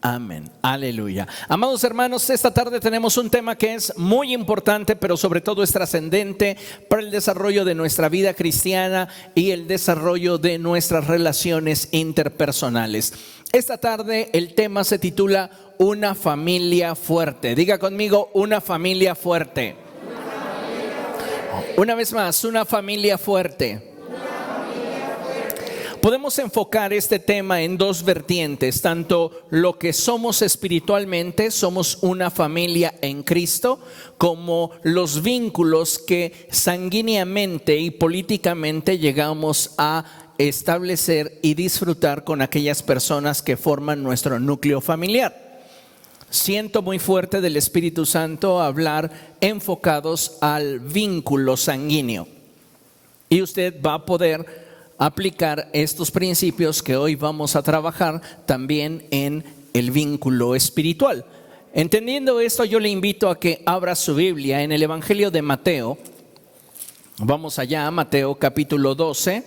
Amén. Aleluya. Amados hermanos, esta tarde tenemos un tema que es muy importante, pero sobre todo es trascendente para el desarrollo de nuestra vida cristiana y el desarrollo de nuestras relaciones interpersonales. Esta tarde el tema se titula Una familia fuerte. Diga conmigo, una familia fuerte. Una vez más, una familia fuerte. Podemos enfocar este tema en dos vertientes, tanto lo que somos espiritualmente, somos una familia en Cristo, como los vínculos que sanguíneamente y políticamente llegamos a establecer y disfrutar con aquellas personas que forman nuestro núcleo familiar. Siento muy fuerte del Espíritu Santo hablar enfocados al vínculo sanguíneo. Y usted va a poder aplicar estos principios que hoy vamos a trabajar también en el vínculo espiritual. Entendiendo esto, yo le invito a que abra su Biblia en el Evangelio de Mateo. Vamos allá a Mateo capítulo 12.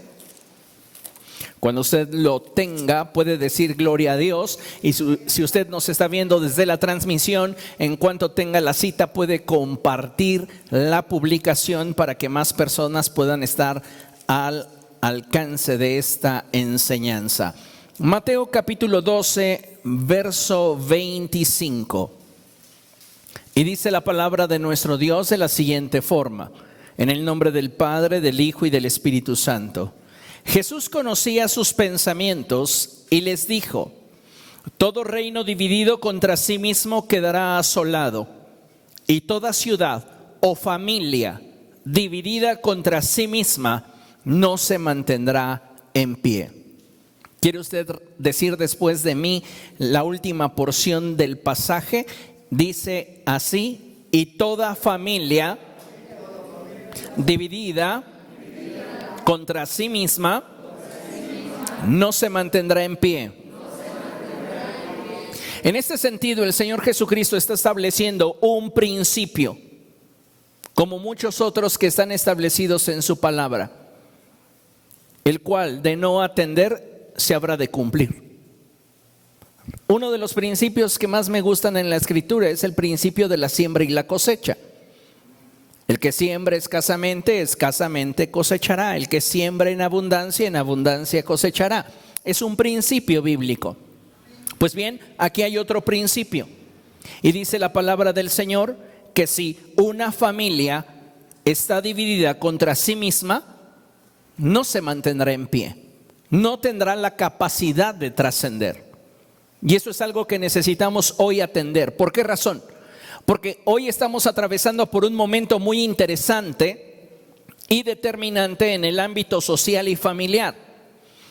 Cuando usted lo tenga, puede decir gloria a Dios. Y si usted nos está viendo desde la transmisión, en cuanto tenga la cita, puede compartir la publicación para que más personas puedan estar al alcance de esta enseñanza. Mateo capítulo 12, verso 25. Y dice la palabra de nuestro Dios de la siguiente forma: en el nombre del Padre, del Hijo y del Espíritu Santo. Jesús conocía sus pensamientos y les dijo: todo reino dividido contra sí mismo quedará asolado, y toda ciudad o familia dividida contra sí misma no se mantendrá en pie. ¿Quiere usted decir después de mí la última porción del pasaje? Dice así: y toda familia dividida contra sí misma no se mantendrá en pie. En este sentido, el Señor Jesucristo está estableciendo un principio, como muchos otros que están establecidos en su palabra, el cual de no atender se habrá de cumplir. Uno de los principios que más me gustan en la Escritura es el principio de la siembra y la cosecha. El que siembra escasamente cosechará. El que siembra en abundancia cosechará. Es un principio bíblico. Pues bien, aquí hay otro principio. Y dice la palabra del Señor que si una familia está dividida contra sí misma, no se mantendrá en pie, no tendrá la capacidad de trascender. Y eso es algo que necesitamos hoy atender. ¿Por qué razón? Porque hoy estamos atravesando por un momento muy interesante y determinante en el ámbito social y familiar,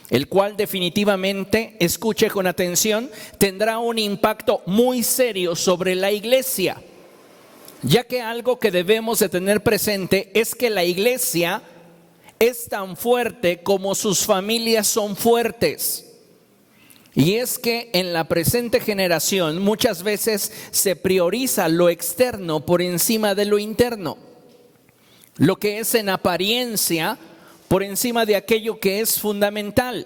el cual definitivamente, escuche con atención, tendrá un impacto muy serio sobre la iglesia, ya que algo que debemos de tener presente es que la iglesia es tan fuerte como sus familias son fuertes. Y es que en la presente generación muchas veces se prioriza lo externo por encima de lo interno, lo que es en apariencia por encima de aquello que es fundamental.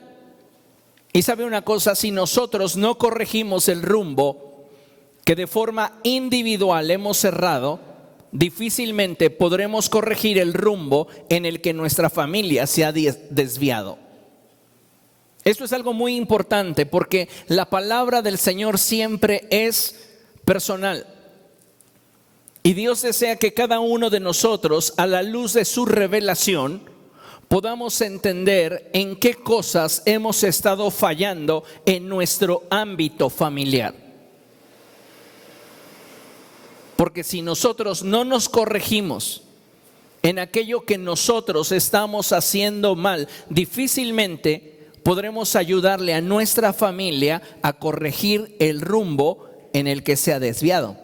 Y sabe una cosa, si nosotros no corregimos el rumbo que de forma individual hemos cerrado, difícilmente podremos corregir el rumbo en el que nuestra familia se ha desviado. Esto es algo muy importante porque la palabra del Señor siempre es personal. Y Dios desea que cada uno de nosotros, a la luz de su revelación, podamos entender en qué cosas hemos estado fallando en nuestro ámbito familiar. Porque si nosotros no nos corregimos en aquello que nosotros estamos haciendo mal, difícilmente podremos ayudarle a nuestra familia a corregir el rumbo en el que se ha desviado.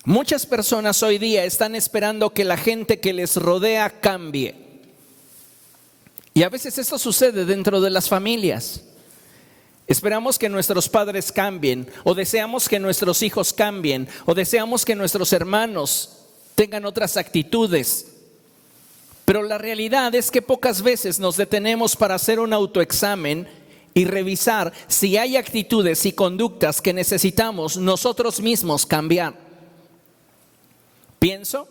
Muchas personas hoy día están esperando que la gente que les rodea cambie. Y a veces esto sucede dentro de las familias. Esperamos que nuestros padres cambien, o deseamos que nuestros hijos cambien, o deseamos que nuestros hermanos tengan otras actitudes. Pero la realidad es que pocas veces nos detenemos para hacer un autoexamen y revisar si hay actitudes y conductas que necesitamos nosotros mismos cambiar. Pienso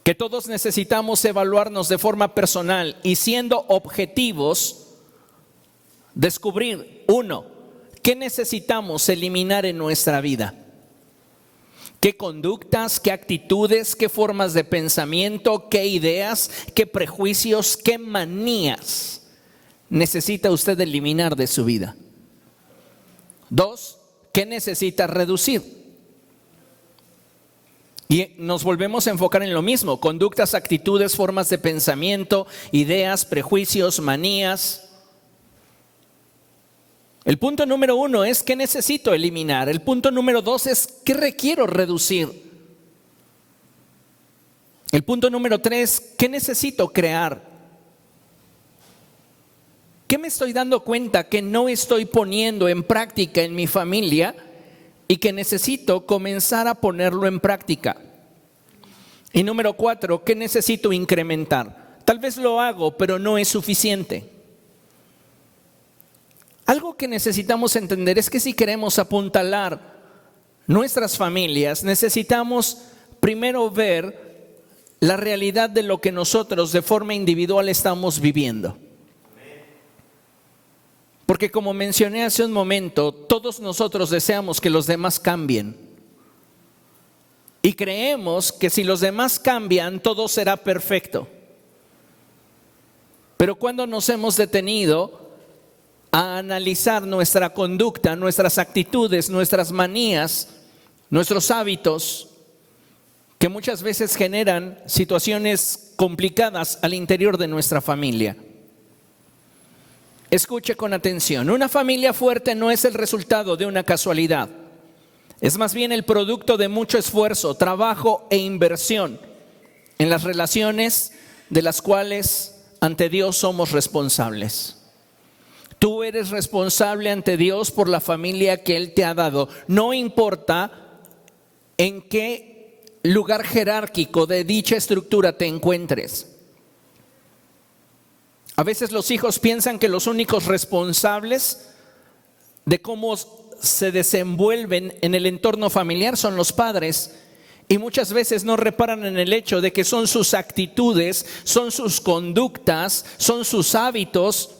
que todos necesitamos evaluarnos de forma personal y, siendo objetivos, descubrir, uno, qué necesitamos eliminar en nuestra vida. ¿Qué conductas, qué actitudes, qué formas de pensamiento, qué ideas, qué prejuicios, qué manías necesita usted eliminar de su vida? Dos, ¿qué necesita reducir? Y nos volvemos a enfocar en lo mismo: conductas, actitudes, formas de pensamiento, ideas, prejuicios, manías. El punto número 1 es ¿qué necesito eliminar? El punto número 2 es ¿qué requiero reducir? El punto número 3, ¿qué necesito crear? ¿Qué me estoy dando cuenta que no estoy poniendo en práctica en mi familia y que necesito comenzar a ponerlo en práctica? Y número 4, ¿qué necesito incrementar? Tal vez lo hago, pero no es suficiente. Algo que necesitamos entender es que si queremos apuntalar nuestras familias, necesitamos primero ver la realidad de lo que nosotros de forma individual estamos viviendo. Porque, como mencioné hace un momento, todos nosotros deseamos que los demás cambien. Y creemos que si los demás cambian, todo será perfecto. Pero cuando nos hemos detenido a analizar nuestra conducta, nuestras actitudes, nuestras manías, nuestros hábitos, que muchas veces generan situaciones complicadas al interior de nuestra familia? Escuche con atención. Una familia fuerte no es el resultado de una casualidad. Es más bien el producto de mucho esfuerzo, trabajo e inversión en las relaciones de las cuales ante Dios somos responsables. Tú eres responsable ante Dios por la familia que Él te ha dado. No importa en qué lugar jerárquico de dicha estructura te encuentres. A veces los hijos piensan que los únicos responsables de cómo se desenvuelven en el entorno familiar son los padres, y muchas veces no reparan en el hecho de que son sus actitudes, son sus conductas, son sus hábitos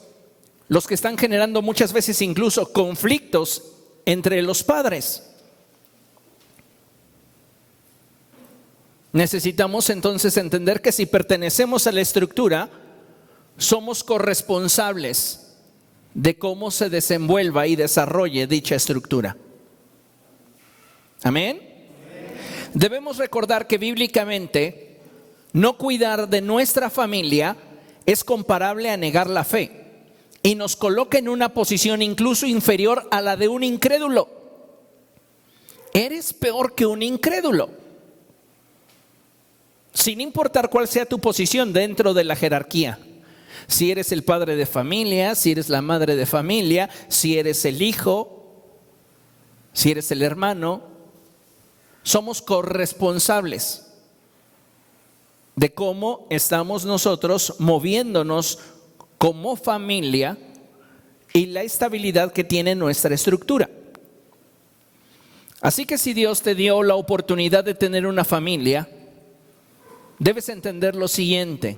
los que están generando muchas veces incluso conflictos entre los padres. Necesitamos entonces entender que si pertenecemos a la estructura, somos corresponsables de cómo se desenvuelva y desarrolle dicha estructura. ¿Amén? Debemos recordar que bíblicamente no cuidar de nuestra familia es comparable a negar la fe y nos coloca en una posición incluso inferior a la de un incrédulo. Eres peor que un incrédulo, sin importar cuál sea tu posición dentro de la jerarquía. Si eres el padre de familia, si eres la madre de familia, si eres el hijo, si eres el hermano, somos corresponsables de cómo estamos nosotros moviéndonos como familia y la estabilidad que tiene nuestra estructura. Así que si Dios te dio la oportunidad de tener una familia, debes entender lo siguiente: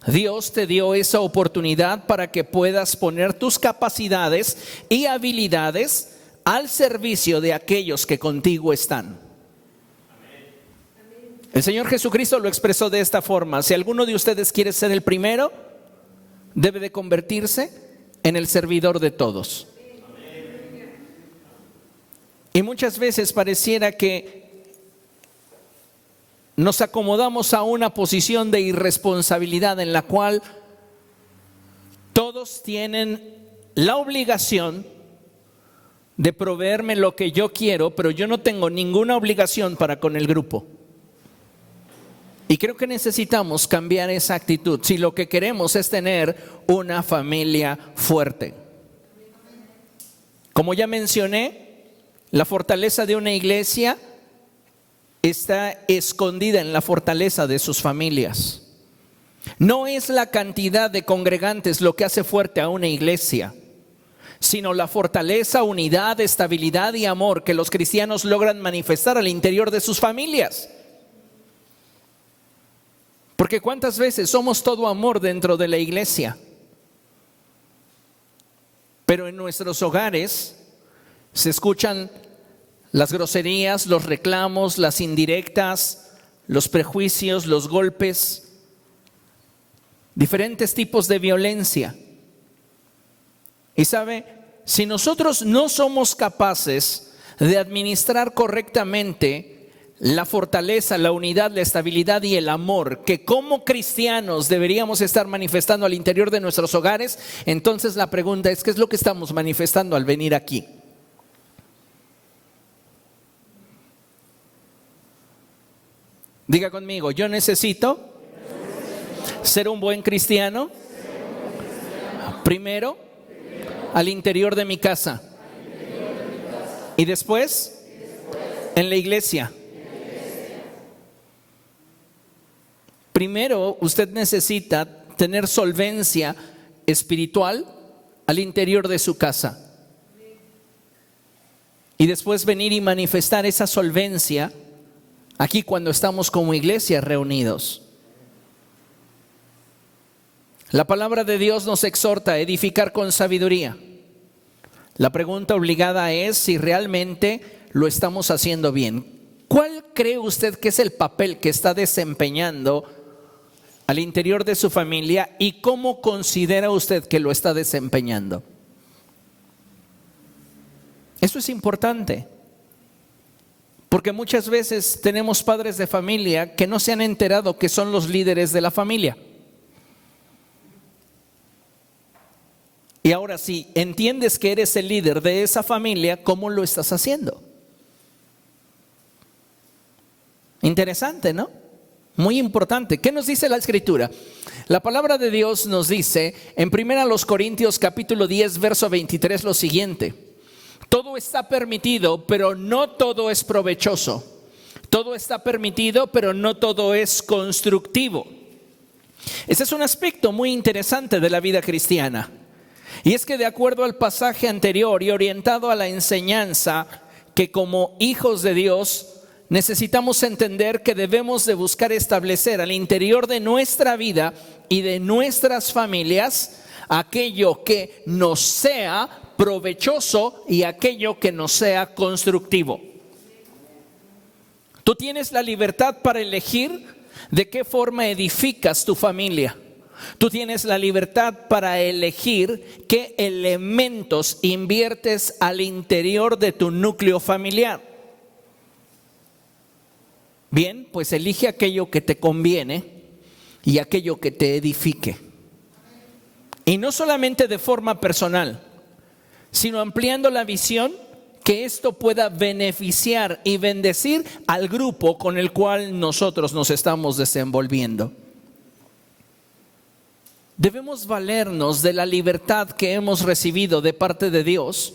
Dios te dio esa oportunidad para que puedas poner tus capacidades y habilidades al servicio de aquellos que contigo están. El Señor Jesucristo lo expresó de esta forma: si alguno de ustedes quiere ser el primero, debe de convertirse en el servidor de todos. Y muchas veces pareciera que nos acomodamos a una posición de irresponsabilidad en la cual todos tienen la obligación de proveerme lo que yo quiero, pero yo no tengo ninguna obligación para con el grupo. Y creo que necesitamos cambiar esa actitud si lo que queremos es tener una familia fuerte. Como ya mencioné, la fortaleza de una iglesia está escondida en la fortaleza de sus familias. No es la cantidad de congregantes lo que hace fuerte a una iglesia. sino la fortaleza, unidad, estabilidad y amor que los cristianos logran manifestar al interior de sus familias. Porque ¿cuántas veces somos todo amor dentro de la iglesia? Pero en nuestros hogares se escuchan las groserías, los reclamos, las indirectas, los prejuicios, los golpes, diferentes tipos de violencia. Y sabe, si nosotros no somos capaces de administrar correctamente la fortaleza, la unidad, la estabilidad y el amor que como cristianos deberíamos estar manifestando al interior de nuestros hogares, entonces la pregunta es, ¿qué es lo que estamos manifestando al venir aquí? Diga conmigo, yo necesito ser un buen cristiano, primero, al interior de mi casa, y después, en la iglesia. Primero, usted necesita tener solvencia espiritual al interior de su casa. Y después venir y manifestar esa solvencia aquí cuando estamos como iglesia reunidos. La palabra de Dios nos exhorta a edificar con sabiduría. La pregunta obligada es si realmente lo estamos haciendo bien. ¿Cuál cree usted que es el papel que está desempeñando al interior de su familia y cómo considera usted que lo está desempeñando? Eso es importante, porque muchas veces tenemos padres de familia que no se han enterado que son los líderes de la familia. Y ahora, si entiendes que eres el líder de esa familia, ¿cómo lo estás haciendo? Interesante, ¿no? Muy importante. ¿Qué nos dice la Escritura? La palabra de Dios nos dice en 1 Corintios capítulo 10, verso 23 lo siguiente: todo está permitido, pero no todo es provechoso. Todo está permitido, pero no todo es constructivo. Ese es un aspecto muy interesante de la vida cristiana. Y es que de acuerdo al pasaje anterior y orientado a la enseñanza que como hijos de Dios necesitamos entender que debemos de buscar establecer al interior de nuestra vida y de nuestras familias aquello que nos sea provechoso y aquello que nos sea constructivo. Tú tienes la libertad para elegir de qué forma edificas tu familia. Tú tienes la libertad para elegir qué elementos inviertes al interior de tu núcleo familiar. Bien, pues elige aquello que te conviene y aquello que te edifique. Y no solamente de forma personal, sino ampliando la visión que esto pueda beneficiar y bendecir al grupo con el cual nosotros nos estamos desenvolviendo. Debemos valernos de la libertad que hemos recibido de parte de Dios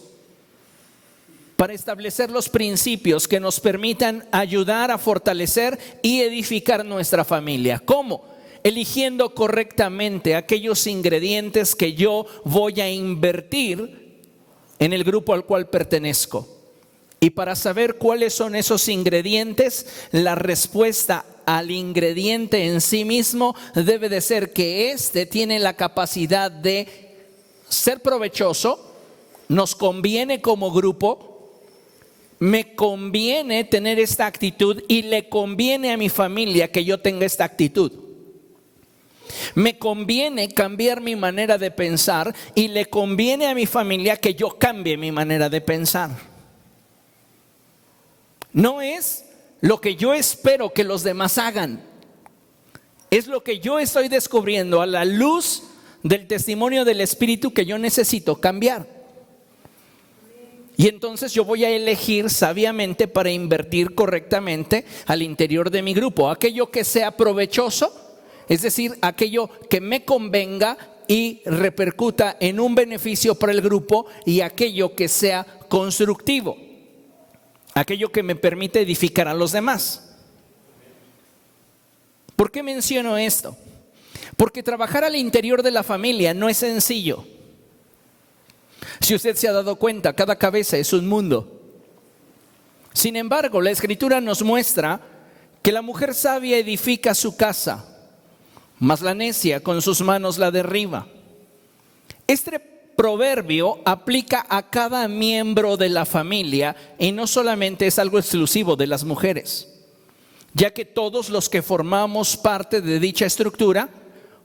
para establecer los principios que nos permitan ayudar a fortalecer y edificar nuestra familia. ¿Cómo? Eligiendo correctamente aquellos ingredientes que yo voy a invertir en el grupo al cual pertenezco. Y para saber cuáles son esos ingredientes, la respuesta al ingrediente en sí mismo debe de ser que éste tiene la capacidad de ser provechoso, nos conviene como grupo, me conviene tener esta actitud y le conviene a mi familia que yo tenga esta actitud. Me conviene cambiar mi manera de pensar y le conviene a mi familia que yo cambie mi manera de pensar. No es lo que yo espero que los demás hagan, es lo que yo estoy descubriendo a la luz del testimonio del Espíritu que yo necesito cambiar. Y entonces yo voy a elegir sabiamente para invertir correctamente al interior de mi grupo aquello que sea provechoso, es decir, aquello que me convenga y repercuta en un beneficio para el grupo, y aquello que sea constructivo, aquello que me permite edificar a los demás. ¿Por qué menciono esto? Porque trabajar al interior de la familia no es sencillo. Si usted se ha dado cuenta, cada cabeza es un mundo. Sin embargo, la Escritura nos muestra que la mujer sabia edifica su casa, mas la necia con sus manos la derriba. Este proverbio aplica a cada miembro de la familia y no solamente es algo exclusivo de las mujeres, ya que todos los que formamos parte de dicha estructura,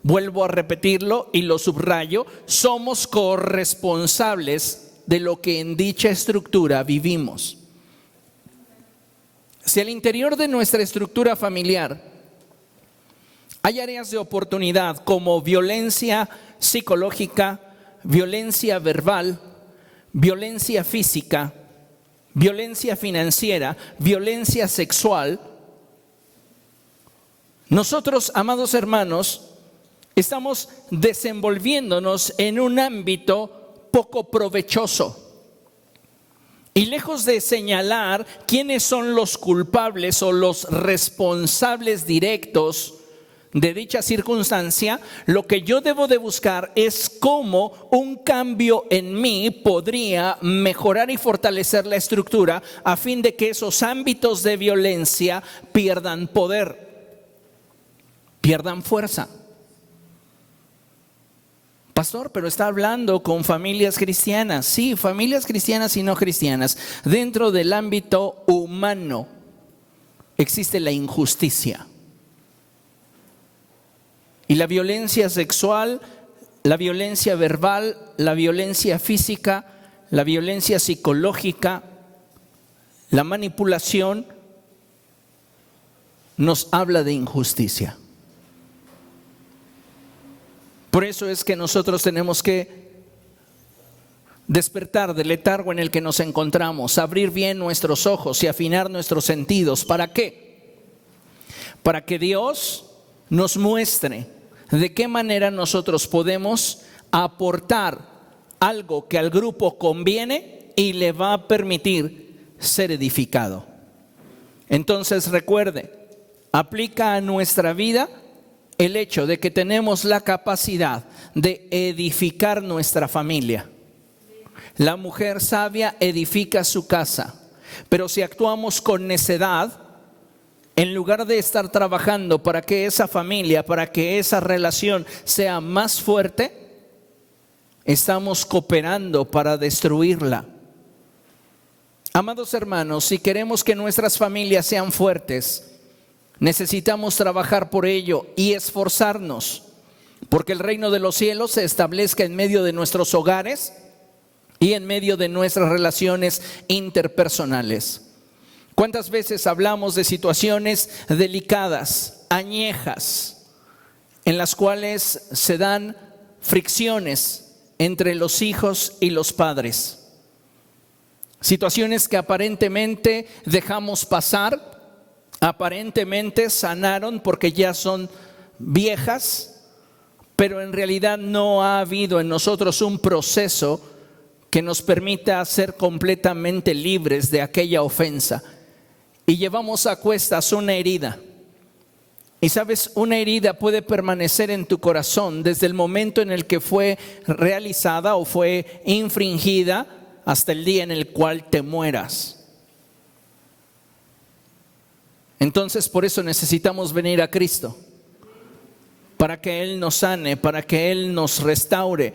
vuelvo a repetirlo y lo subrayo, somos corresponsables de lo que en dicha estructura vivimos. Si al interior de nuestra estructura familiar hay áreas de oportunidad como violencia psicológica, violencia verbal, violencia física, violencia financiera, violencia sexual, nosotros, amados hermanos, estamos desenvolviéndonos en un ámbito poco provechoso. Y lejos de señalar quiénes son los culpables o los responsables directos de dicha circunstancia, lo que yo debo de buscar es cómo un cambio en mí podría mejorar y fortalecer la estructura a fin de que esos ámbitos de violencia pierdan poder, pierdan fuerza. Pastor, pero está hablando con familias cristianas. Sí, familias cristianas y no cristianas. Dentro del ámbito humano existe la injusticia. Y la violencia sexual, la violencia verbal, la violencia física, la violencia psicológica, la manipulación, nos habla de injusticia. Por eso es que nosotros tenemos que despertar del letargo en el que nos encontramos, abrir bien nuestros ojos y afinar nuestros sentidos. ¿Para qué? Para que Dios nos muestre de qué manera nosotros podemos aportar algo que al grupo conviene y le va a permitir ser edificado. Entonces recuerde, aplica a nuestra vida el hecho de que tenemos la capacidad de edificar nuestra familia. La mujer sabia edifica su casa, pero si actuamos con necedad, en lugar de estar trabajando para que esa familia, para que esa relación sea más fuerte, estamos cooperando para destruirla. Amados hermanos, si queremos que nuestras familias sean fuertes, necesitamos trabajar por ello y esforzarnos, porque el reino de los cielos se establezca en medio de nuestros hogares y en medio de nuestras relaciones interpersonales. ¿Cuántas veces hablamos de situaciones delicadas, añejas, en las cuales se dan fricciones entre los hijos y los padres? Situaciones que aparentemente dejamos pasar, aparentemente sanaron porque ya son viejas, pero en realidad no ha habido en nosotros un proceso que nos permita ser completamente libres de aquella ofensa. Y llevamos a cuestas una herida. Y sabes, una herida puede permanecer en tu corazón desde el momento en el que fue realizada o fue infringida hasta el día en el cual te mueras. Entonces, por eso necesitamos venir a Cristo, para que Él nos sane, para que Él nos restaure,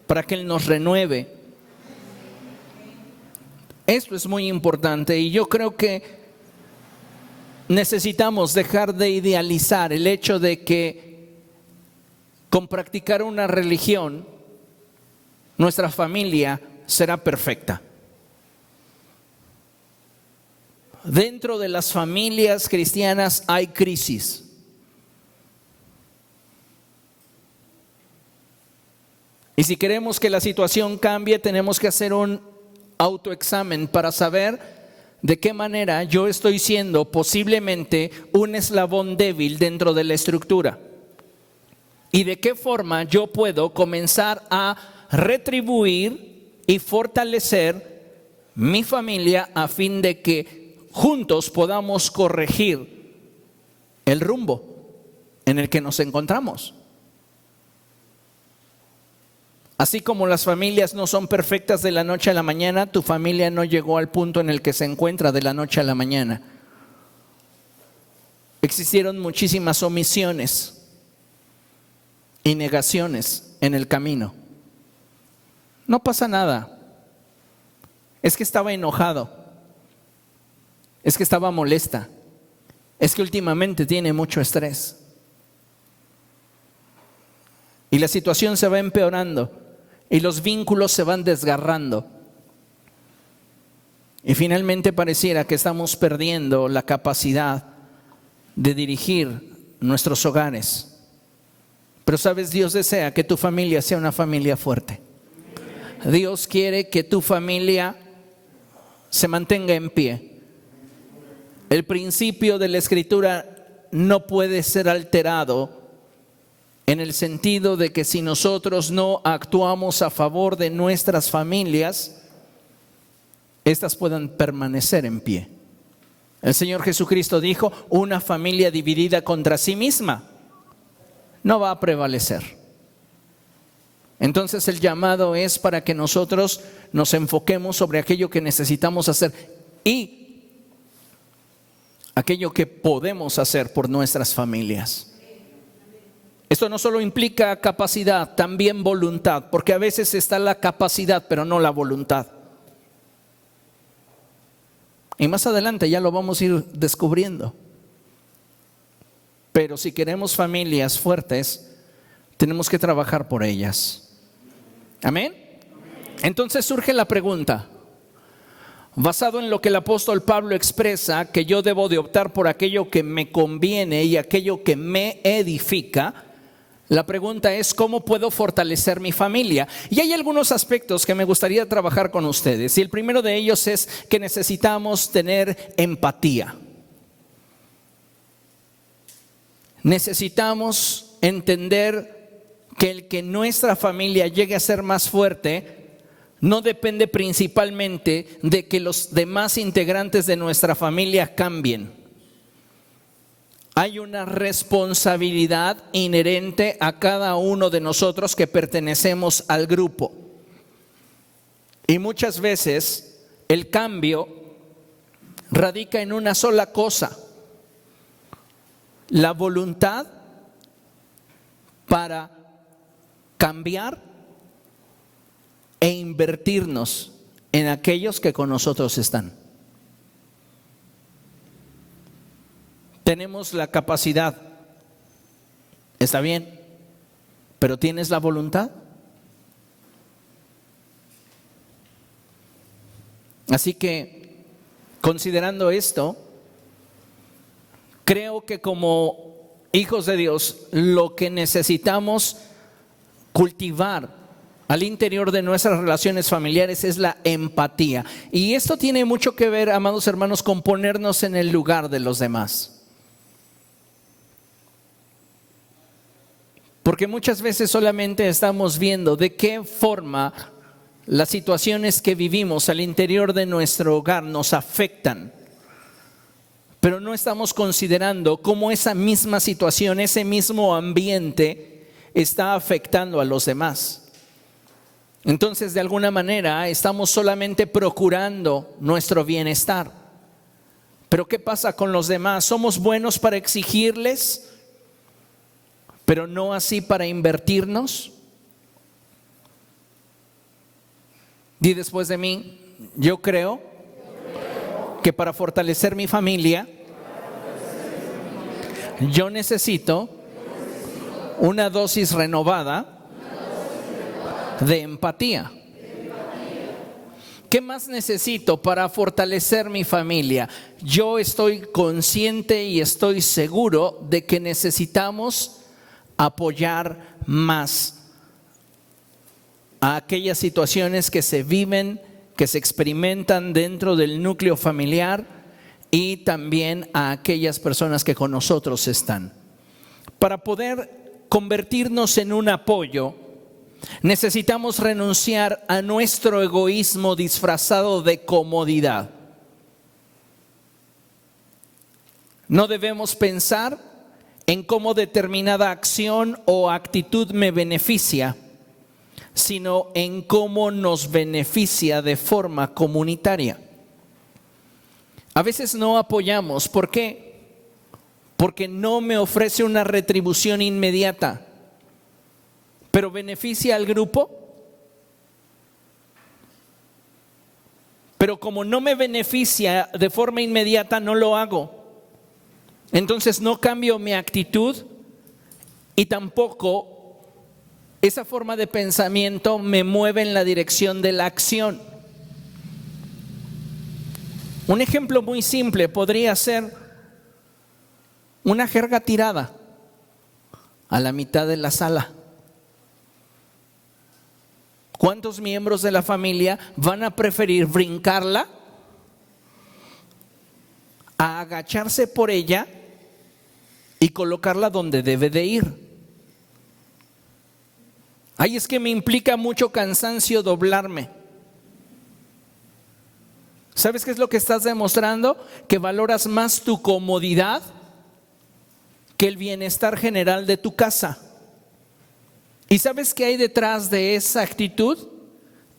para que Él nos renueve. Esto es muy importante y yo creo que necesitamos dejar de idealizar el hecho de que con practicar una religión nuestra familia será perfecta. Dentro de las familias cristianas hay crisis. Y si queremos que la situación cambie, tenemos que hacer un autoexamen para saber de qué manera yo estoy siendo posiblemente un eslabón débil dentro de la estructura. Y de qué forma yo puedo comenzar a retribuir y fortalecer mi familia a fin de que juntos podamos corregir el rumbo en el que nos encontramos. Así como las familias no son perfectas de la noche a la mañana, tu familia no llegó al punto en el que se encuentra de la noche a la mañana. Existieron muchísimas omisiones y negaciones en el camino. No pasa nada. Es que estaba enojado. Es que estaba molesta. Es que últimamente tiene mucho estrés. Y la situación se va empeorando. Y los vínculos se van desgarrando. Y finalmente pareciera que estamos perdiendo la capacidad de dirigir nuestros hogares. Pero sabes, Dios desea que tu familia sea una familia fuerte. Dios quiere que tu familia se mantenga en pie. El principio de la Escritura no puede ser alterado, en el sentido de que si nosotros no actuamos a favor de nuestras familias, estas puedan permanecer en pie. El Señor Jesucristo dijo: una familia dividida contra sí misma no va a prevalecer. Entonces el llamado es para que nosotros nos enfoquemos sobre aquello que necesitamos hacer y aquello que podemos hacer por nuestras familias. Esto no solo implica capacidad, también voluntad, porque a veces está la capacidad, pero no la voluntad. Y más adelante ya lo vamos a ir descubriendo. Pero si queremos familias fuertes, tenemos que trabajar por ellas. ¿Amén? Entonces surge la pregunta, basado en lo que el apóstol Pablo expresa, que yo debo de optar por aquello que me conviene y aquello que me edifica. La pregunta es: ¿cómo puedo fortalecer mi familia? Y hay algunos aspectos que me gustaría trabajar con ustedes. Y el primero de ellos es que necesitamos tener empatía. Necesitamos entender que el que nuestra familia llegue a ser más fuerte no depende principalmente de que los demás integrantes de nuestra familia cambien. Hay una responsabilidad inherente a cada uno de nosotros que pertenecemos al grupo. Y muchas veces el cambio radica en una sola cosa: la voluntad para cambiar e invertirnos en aquellos que con nosotros están. Tenemos la capacidad, está bien, pero ¿tienes la voluntad? Así que, considerando esto, creo que como hijos de Dios, lo que necesitamos cultivar al interior de nuestras relaciones familiares es la empatía. Y esto tiene mucho que ver, amados hermanos, con ponernos en el lugar de los demás. Porque muchas veces solamente estamos viendo de qué forma las situaciones que vivimos al interior de nuestro hogar nos afectan. Pero no estamos considerando cómo esa misma situación, ese mismo ambiente está afectando a los demás. Entonces, de alguna manera, estamos solamente procurando nuestro bienestar. Pero ¿qué pasa con los demás? ¿Somos buenos para exigirles, pero no así para invertirnos? Di después de mí: yo creo que para fortalecer mi familia, yo necesito una dosis renovada de empatía. ¿Qué más necesito para fortalecer mi familia? Yo estoy consciente y estoy seguro de que necesitamos apoyar más a aquellas situaciones que se viven, que se experimentan dentro del núcleo familiar, y también a aquellas personas que con nosotros están. Para poder convertirnos en un apoyo, necesitamos renunciar a nuestro egoísmo disfrazado de comodidad. No debemos pensar en cómo determinada acción o actitud me beneficia, sino en cómo nos beneficia de forma comunitaria. A veces no apoyamos. ¿Por qué? Porque no me ofrece una retribución inmediata, pero beneficia al grupo. Pero como no me beneficia de forma inmediata, no lo hago. Entonces no cambio mi actitud y tampoco esa forma de pensamiento me mueve en la dirección de la acción. Un ejemplo muy simple podría ser una jerga tirada a la mitad de la sala. ¿Cuántos miembros de la familia van a preferir brincarla a agacharse por ella y colocarla donde debe de ir? Ay, es que me implica mucho cansancio doblarme. ¿Sabes qué es lo que estás demostrando? Que valoras más tu comodidad que el bienestar general de tu casa. ¿Y sabes qué hay detrás de esa actitud?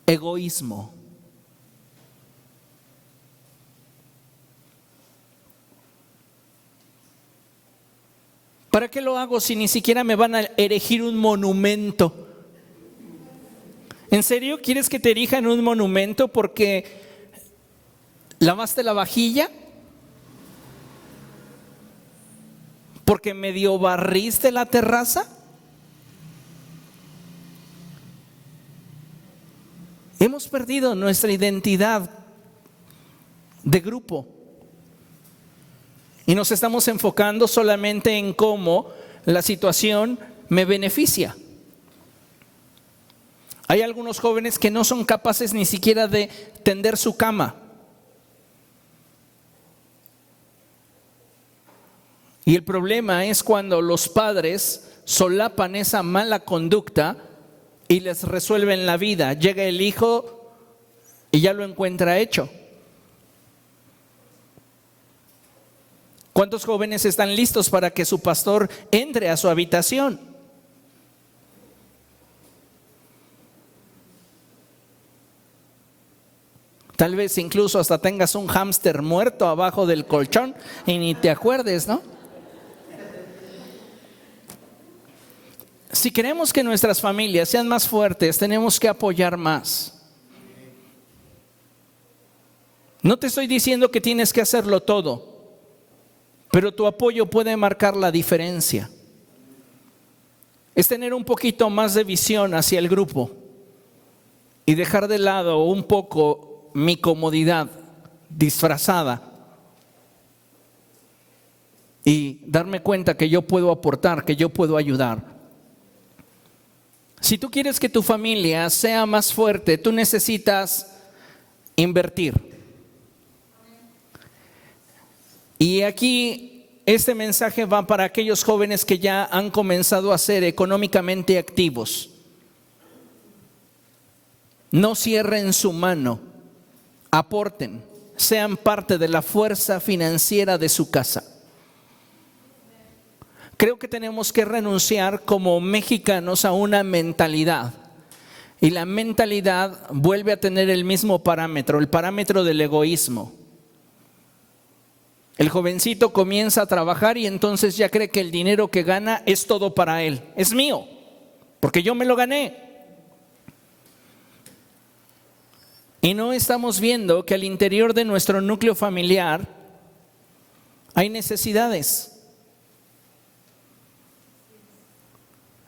Egoísmo. ¿Para qué lo hago si ni siquiera me van a erigir un monumento? ¿En serio quieres que te erijan un monumento porque lavaste la vajilla? ¿Porque medio barriste la terraza? Hemos perdido nuestra identidad de grupo y nos estamos enfocando solamente en cómo la situación me beneficia. Hay algunos jóvenes que no son capaces ni siquiera de tender su cama. Y el problema es cuando los padres solapan esa mala conducta y les resuelven la vida. Llega el hijo y ya lo encuentra hecho. ¿Cuántos jóvenes están listos para que su pastor entre a su habitación? Tal vez incluso hasta tengas un hámster muerto abajo del colchón y ni te acuerdes, ¿no? Si queremos que nuestras familias sean más fuertes, tenemos que apoyar más. No te estoy diciendo que tienes que hacerlo todo, pero tu apoyo puede marcar la diferencia. Es tener un poquito más de visión hacia el grupo y dejar de lado un poco mi comodidad disfrazada y darme cuenta que yo puedo aportar, que yo puedo ayudar. Si tú quieres que tu familia sea más fuerte, tú necesitas invertir. Y aquí este mensaje va para aquellos jóvenes que ya han comenzado a ser económicamente activos. No cierren su mano, aporten, sean parte de la fuerza financiera de su casa. Creo que tenemos que renunciar como mexicanos a una mentalidad. Y la mentalidad vuelve a tener el mismo parámetro, el parámetro del egoísmo. El jovencito comienza a trabajar y entonces ya cree que el dinero que gana es todo para él. Es mío, porque yo me lo gané. Y no estamos viendo que al interior de nuestro núcleo familiar hay necesidades.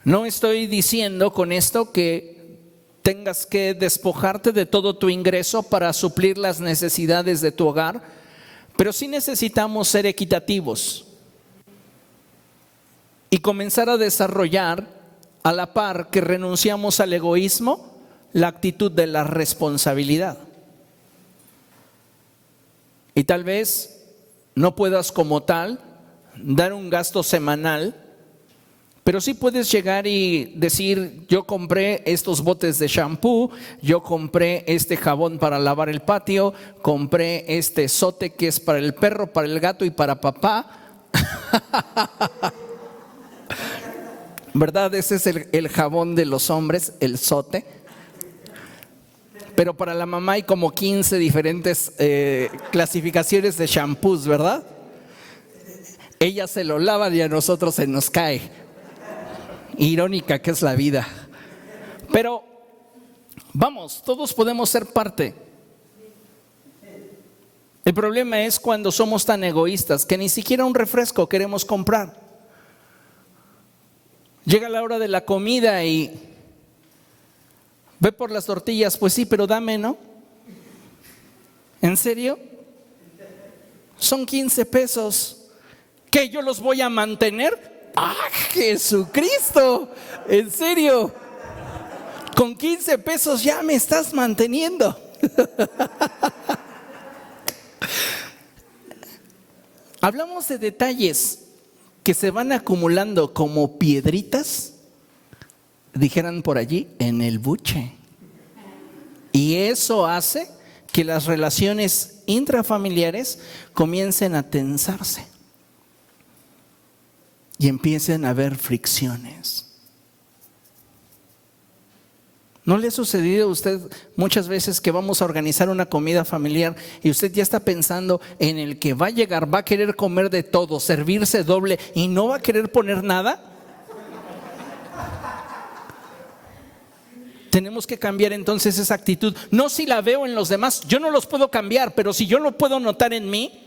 No estoy diciendo con esto que tengas que despojarte de todo tu ingreso para suplir las necesidades de tu hogar, pero sí necesitamos ser equitativos y comenzar a desarrollar, a la par que renunciamos al egoísmo, la actitud de la responsabilidad. Y tal vez no puedas como tal dar un gasto semanal, pero sí puedes llegar y decir: yo compré estos botes de shampoo, yo compré este jabón para lavar el patio, compré este zote que es para el perro, para el gato y para papá. ¿Verdad? Ese es el jabón de los hombres, el zote. Pero para la mamá hay como 15 diferentes clasificaciones de shampoos, ¿verdad? Ella se lo lava y a nosotros se nos cae. Irónica que es la vida. Pero vamos, todos podemos ser parte. El problema es cuando somos tan egoístas que ni siquiera un refresco queremos comprar. Llega la hora de la comida y ve por las tortillas, pues sí, pero dame, ¿no? ¿En serio? Son 15 pesos. ¿Qué, yo los voy a mantener? ¡Ah, Jesucristo! ¿En serio? Con 15 pesos ya me estás manteniendo. Hablamos de detalles que se van acumulando como piedritas, dijeran por allí, en el buche. Y eso hace que las relaciones intrafamiliares comiencen a tensarse y empiecen a haber fricciones. ¿No le ha sucedido a usted muchas veces que vamos a organizar una comida familiar y usted ya está pensando en el que va a llegar, va a querer comer de todo, servirse doble y no va a querer poner nada? Tenemos que cambiar entonces esa actitud. No si la veo en los demás, yo no los puedo cambiar, pero si yo lo puedo notar en mí,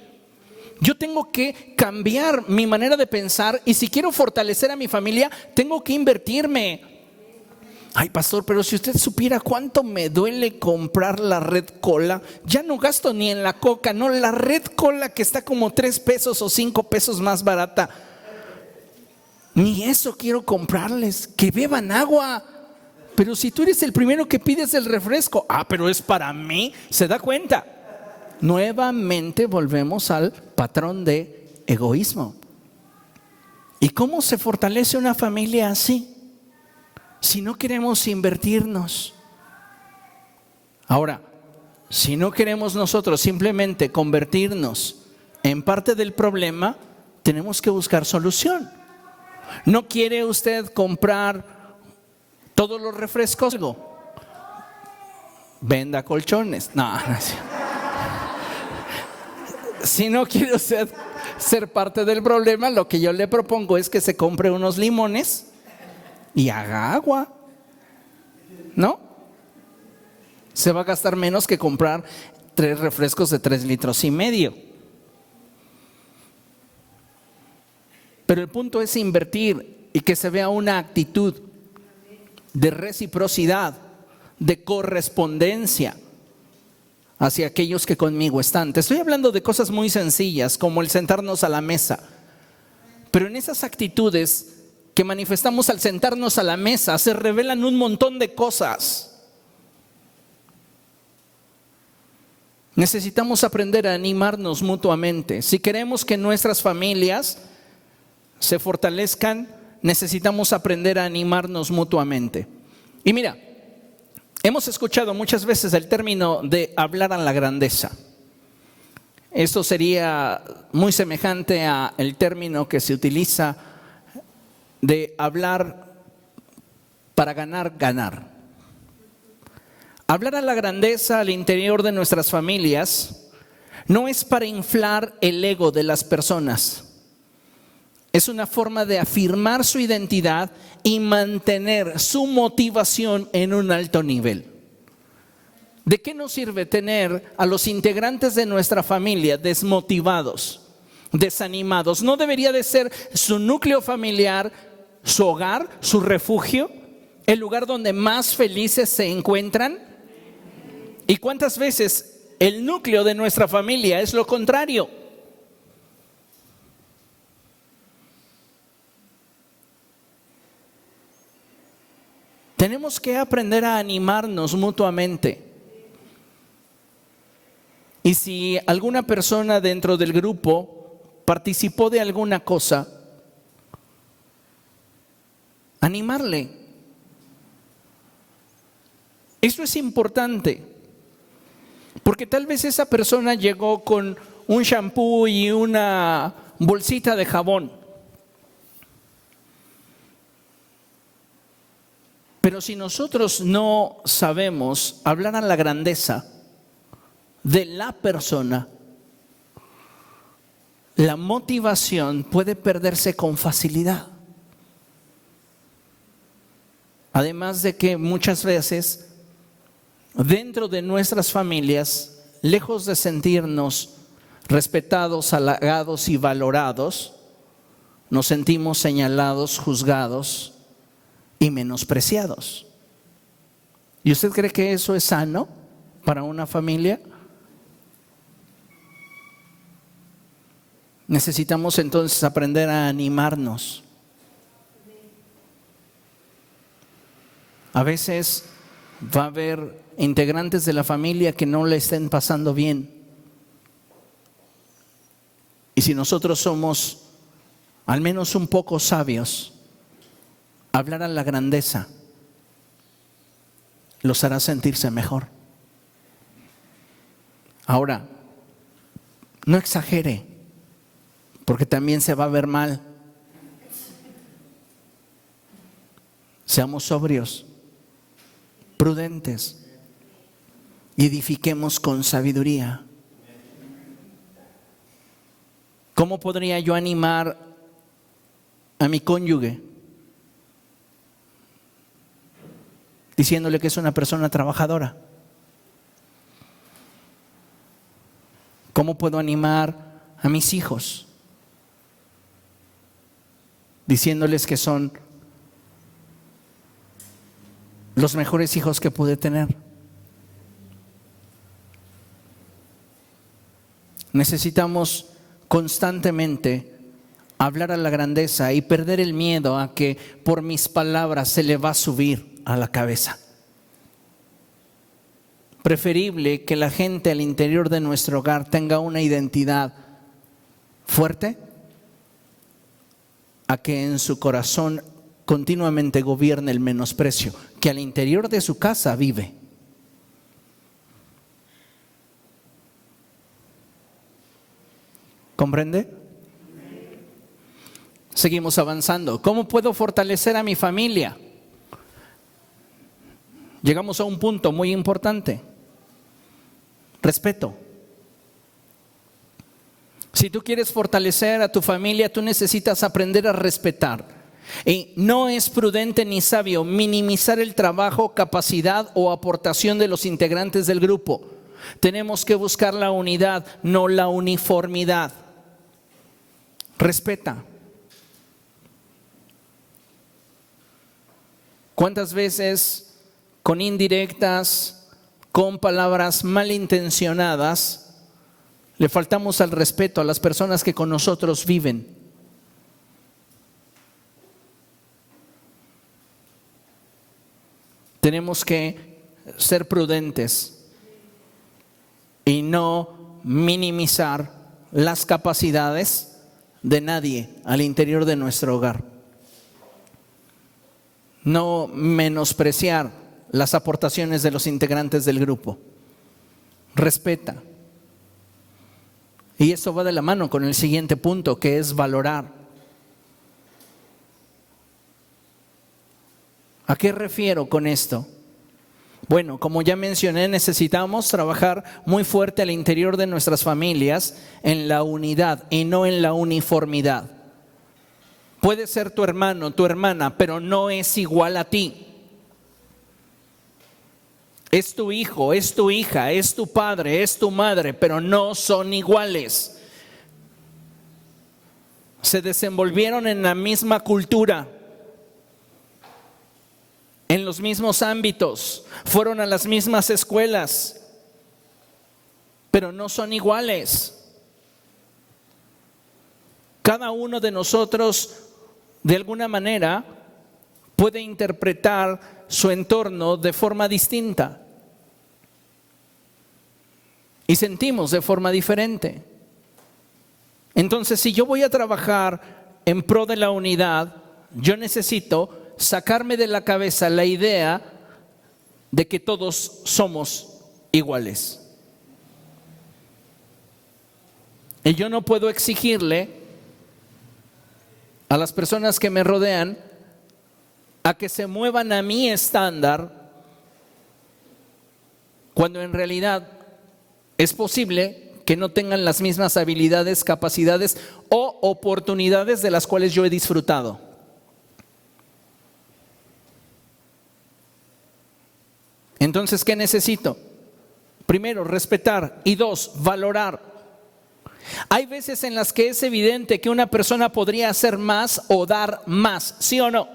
yo tengo que cambiar mi manera de pensar y si quiero fortalecer a mi familia, tengo que invertirme. Ay, pastor, pero si usted supiera cuánto me duele comprar la Red Cola, ya no gasto ni en la Coca, no, la Red Cola que está como 3 pesos o 5 pesos más barata. Ni eso quiero comprarles, que beban agua. Pero si tú eres el primero que pides el refresco, pero es para mí, ¿se da cuenta? Nuevamente volvemos al patrón de egoísmo. ¿Y cómo se fortalece una familia así? Si no queremos invertirnos. Ahora, si no queremos nosotros simplemente convertirnos en parte del problema, tenemos que buscar solución. ¿No quiere usted comprar todos los refrescos? Venda colchones. No. Si no quiere usted ser parte del problema, lo que yo le propongo es que se compre unos limones y haga agua, ¿no? Se va a gastar menos que comprar 3 refrescos de 3,5 litros. Pero el punto es invertir y que se vea una actitud de reciprocidad, de correspondencia hacia aquellos que conmigo están. Te estoy hablando de cosas muy sencillas como el sentarnos a la mesa, pero en esas actitudes que manifestamos al sentarnos a la mesa se revelan un montón de cosas. Necesitamos aprender a animarnos mutuamente. Si queremos que nuestras familias se fortalezcan, necesitamos aprender a animarnos mutuamente. Y mira, hemos escuchado muchas veces el término de hablar a la grandeza. Esto sería muy semejante al término que se utiliza de hablar para ganar. Hablar a la grandeza al interior de nuestras familias no es para inflar el ego de las personas. Es una forma de afirmar su identidad y mantener su motivación en un alto nivel. ¿De qué nos sirve tener a los integrantes de nuestra familia desmotivados, desanimados? ¿No debería de ser su núcleo familiar, su hogar, su refugio, el lugar donde más felices se encuentran? ¿Y cuántas veces el núcleo de nuestra familia es lo contrario? Tenemos que aprender a animarnos mutuamente. Y si alguna persona dentro del grupo participó de alguna cosa, animarle. Eso es importante, porque tal vez esa persona llegó con un shampoo y una bolsita de jabón. Pero si nosotros no sabemos hablar a la grandeza de la persona, la motivación puede perderse con facilidad. Además de que muchas veces dentro de nuestras familias, lejos de sentirnos respetados, halagados y valorados, nos sentimos señalados, juzgados y menospreciados. ¿Y usted cree que eso es sano para una familia? Necesitamos entonces aprender a animarnos. A veces va a haber integrantes de la familia que no le estén pasando bien. Y si nosotros somos al menos un poco sabios, hablar a la grandeza los hará sentirse mejor. Ahora, no exagere, porque también se va a ver mal. Seamos sobrios, prudentes, y edifiquemos con sabiduría. ¿Cómo podría yo animar a mi cónyuge? Diciéndole que es una persona trabajadora. ¿Cómo puedo animar a mis hijos? Diciéndoles que son los mejores hijos que pude tener. Necesitamos constantemente hablar a la grandeza y perder el miedo a que por mis palabras se le va a subir a la cabeza. Preferible que la gente al interior de nuestro hogar tenga una identidad fuerte a que en su corazón continuamente gobierne el menosprecio que al interior de su casa vive. ¿Comprende? Seguimos avanzando. ¿Cómo puedo fortalecer a mi familia? Llegamos a un punto muy importante. Respeto. Si tú quieres fortalecer a tu familia, tú necesitas aprender a respetar. Y no es prudente ni sabio minimizar el trabajo, capacidad o aportación de los integrantes del grupo. Tenemos que buscar la unidad, no la uniformidad. Respeta. ¿Cuántas veces con indirectas, con palabras malintencionadas, le faltamos al respeto a las personas que con nosotros viven? Tenemos que ser prudentes y no minimizar las capacidades de nadie al interior de nuestro hogar. No menospreciar las aportaciones de los integrantes del grupo. Respeta. Y esto va de la mano con el siguiente punto, que es valorar. ¿A qué refiero con esto? Bueno, como ya mencioné, necesitamos trabajar muy fuerte al interior de nuestras familias en la unidad y no en la uniformidad. Puede ser tu hermano, tu hermana, pero no es igual a ti. Es tu hijo, es tu hija, es tu padre, es tu madre, pero no son iguales. Se desenvolvieron en la misma cultura, en los mismos ámbitos, fueron a las mismas escuelas, pero no son iguales. Cada uno de nosotros, de alguna manera, puede interpretar su entorno de forma distinta y sentimos de forma diferente. Entonces, si yo voy a trabajar en pro de la unidad, yo necesito sacarme de la cabeza la idea de que todos somos iguales. Y yo no puedo exigirle a las personas que me rodean a que se muevan a mi estándar, cuando en realidad es posible que no tengan las mismas habilidades, capacidades o oportunidades de las cuales yo he disfrutado. Entonces, ¿qué necesito? Primero, respetar, y dos, valorar. Hay veces en las que es evidente que una persona podría hacer más o dar más, ¿sí o no?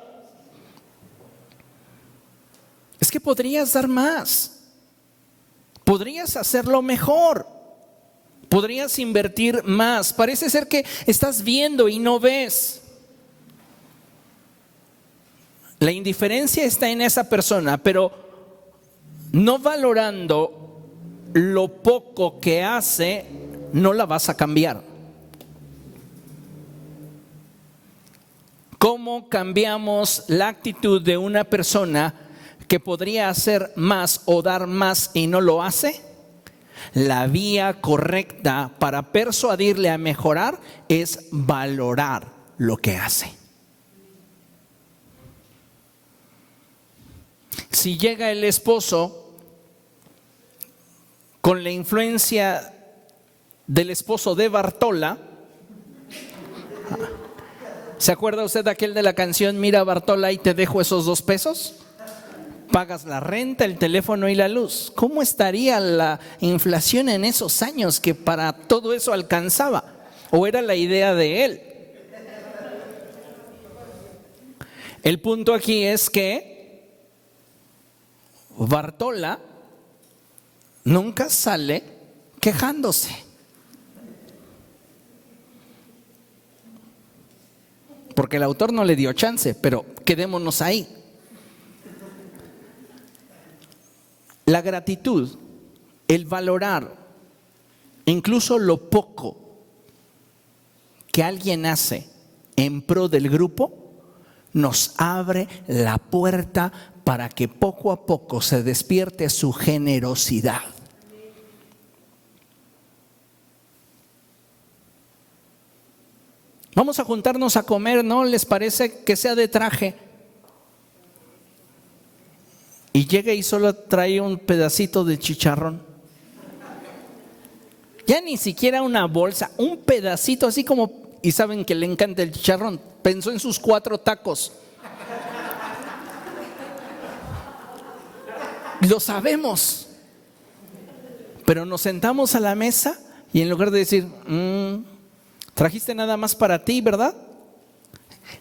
Es que podrías dar más, podrías hacerlo mejor, podrías invertir más. Parece ser que estás viendo y no ves. La indiferencia está en esa persona, pero no valorando lo poco que hace, no la vas a cambiar. ¿Cómo cambiamos la actitud de una persona que podría hacer más o dar más y no lo hace? La vía correcta para persuadirle a mejorar es valorar lo que hace. Si llega el esposo con la influencia del esposo de Bartola, ¿se acuerda usted de aquel de la canción Mira Bartola y te dejo esos 2 pesos? Pagas la renta, el teléfono y la luz. ¿Cómo estaría la inflación en esos años que para todo eso alcanzaba? ¿O era la idea de él? El punto aquí es que Bartola nunca sale quejándose. Porque el autor no le dio chance, pero quedémonos ahí. La gratitud, el valorar, incluso lo poco que alguien hace en pro del grupo, nos abre la puerta para que poco a poco se despierte su generosidad. Vamos a juntarnos a comer, ¿no? ¿Les parece que sea de traje? Y llega y solo trae un pedacito de chicharrón. Ya ni siquiera una bolsa, un pedacito así como, y saben que le encanta el chicharrón. Pensó en sus 4 tacos. Lo sabemos. Pero nos sentamos a la mesa y en lugar de decir, trajiste nada más para ti, ¿verdad?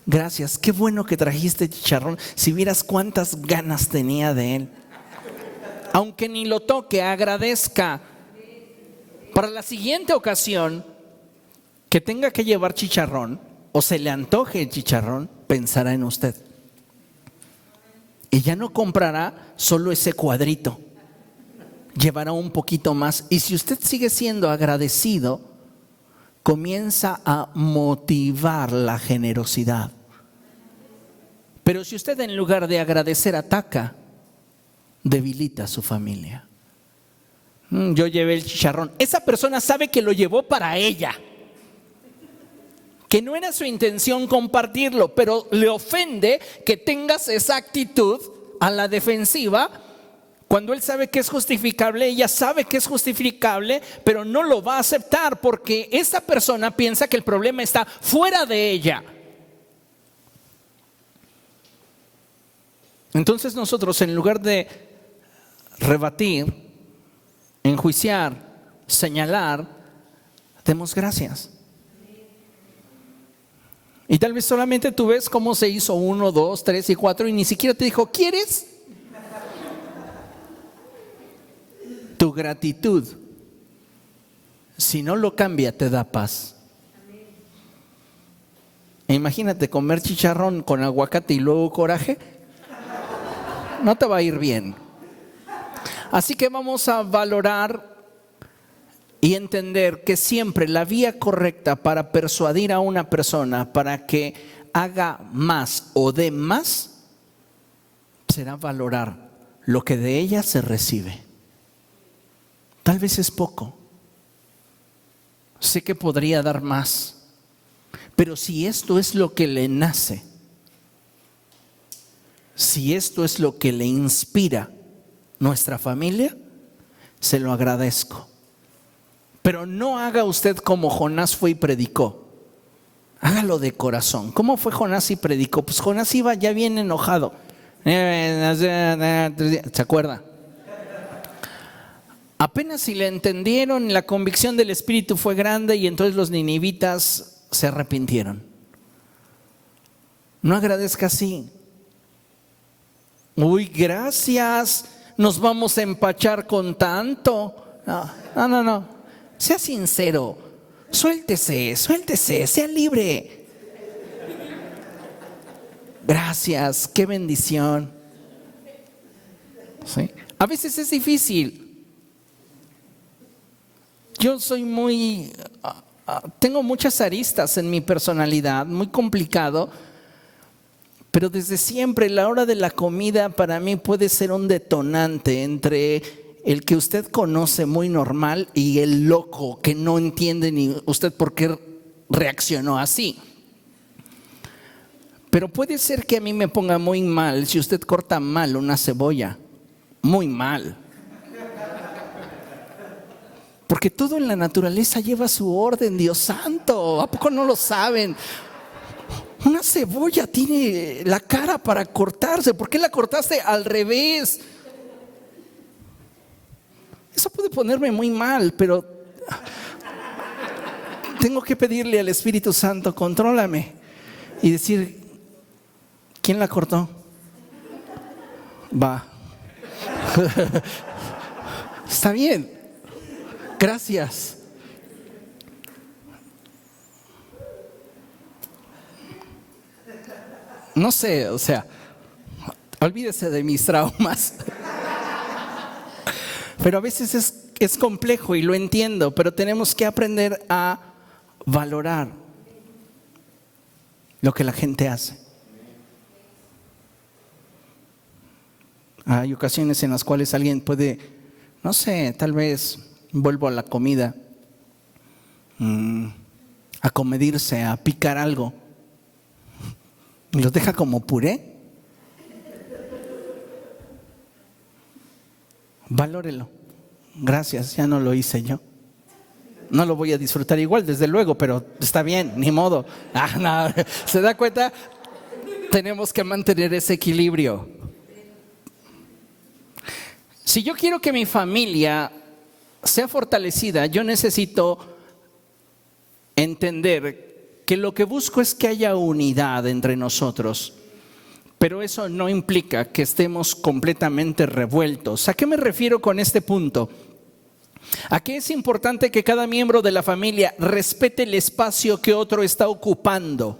Gracias, qué bueno que trajiste chicharrón. Si vieras cuántas ganas tenía de él. Aunque ni lo toque, agradezca. Para la siguiente ocasión que tenga que llevar chicharrón o se le antoje el chicharrón, pensará en usted. Y ya no comprará solo ese cuadrito. Llevará un poquito más. Y si usted sigue siendo agradecido, comienza a motivar la generosidad. Pero si usted en lugar de agradecer ataca, debilita a su familia. Yo llevé el chicharrón. Esa persona sabe que lo llevó para ella, que no era su intención compartirlo, pero le ofende que tengas esa actitud a la defensiva. Cuando él sabe que es justificable, ella sabe que es justificable, pero no lo va a aceptar porque esa persona piensa que el problema está fuera de ella. Entonces nosotros, en lugar de rebatir, enjuiciar, señalar, demos gracias. Y tal vez solamente tú ves cómo se hizo 1, 2, 3 y 4 y ni siquiera te dijo, ¿quieres? Tu gratitud, si no lo cambia, te da paz. Imagínate comer chicharrón con aguacate y luego coraje. No te va a ir bien. Así que vamos a valorar y entender que siempre la vía correcta para persuadir a una persona para que haga más o dé más será valorar lo que de ella se recibe. Tal vez es poco. Sé que podría dar más. Pero si esto es lo que le nace, si esto es lo que le inspira nuestra familia, se lo agradezco. Pero no haga usted como Jonás fue y predicó. Hágalo de corazón. ¿Cómo fue Jonás y predicó? Pues Jonás iba ya bien enojado. ¿Se acuerda? Apenas si le entendieron, la convicción del Espíritu fue grande y entonces los ninivitas se arrepintieron. No agradezca así. Uy, gracias, nos vamos a empachar con tanto. No. Sea sincero, suéltese, sea libre. Gracias, qué bendición. ¿Sí? A veces es difícil. Yo soy tengo muchas aristas en mi personalidad, muy complicado, pero desde siempre la hora de la comida para mí puede ser un detonante entre el que usted conoce muy normal y el loco que no entiende ni usted por qué reaccionó así. Pero puede ser que a mí me ponga muy mal si usted corta mal una cebolla, muy mal. Porque todo en la naturaleza lleva su orden, Dios santo. ¿A poco no lo saben? Una cebolla tiene la cara para cortarse. ¿Por qué la cortaste al revés? Eso puede ponerme muy mal, pero tengo que pedirle al Espíritu Santo, contrólame. Y decir, ¿quién la cortó? Va. Está bien. Gracias. No sé, olvídese de mis traumas. Pero a veces es complejo y lo entiendo, pero tenemos que aprender a valorar lo que la gente hace. Hay ocasiones en las cuales alguien puede, no sé, tal vez vuelvo a la comida, a comedirse, a picar algo, y los deja como puré. Valórelo. Gracias, ya no lo hice yo. No lo voy a disfrutar igual, desde luego, pero está bien, ni modo. No. ¿Se da cuenta? Tenemos que mantener ese equilibrio. Si yo quiero que mi familia sea fortalecida, yo necesito entender que lo que busco es que haya unidad entre nosotros. Pero eso no implica que estemos completamente revueltos. ¿A qué me refiero con este punto? A que es importante que cada miembro de la familia respete el espacio que otro está ocupando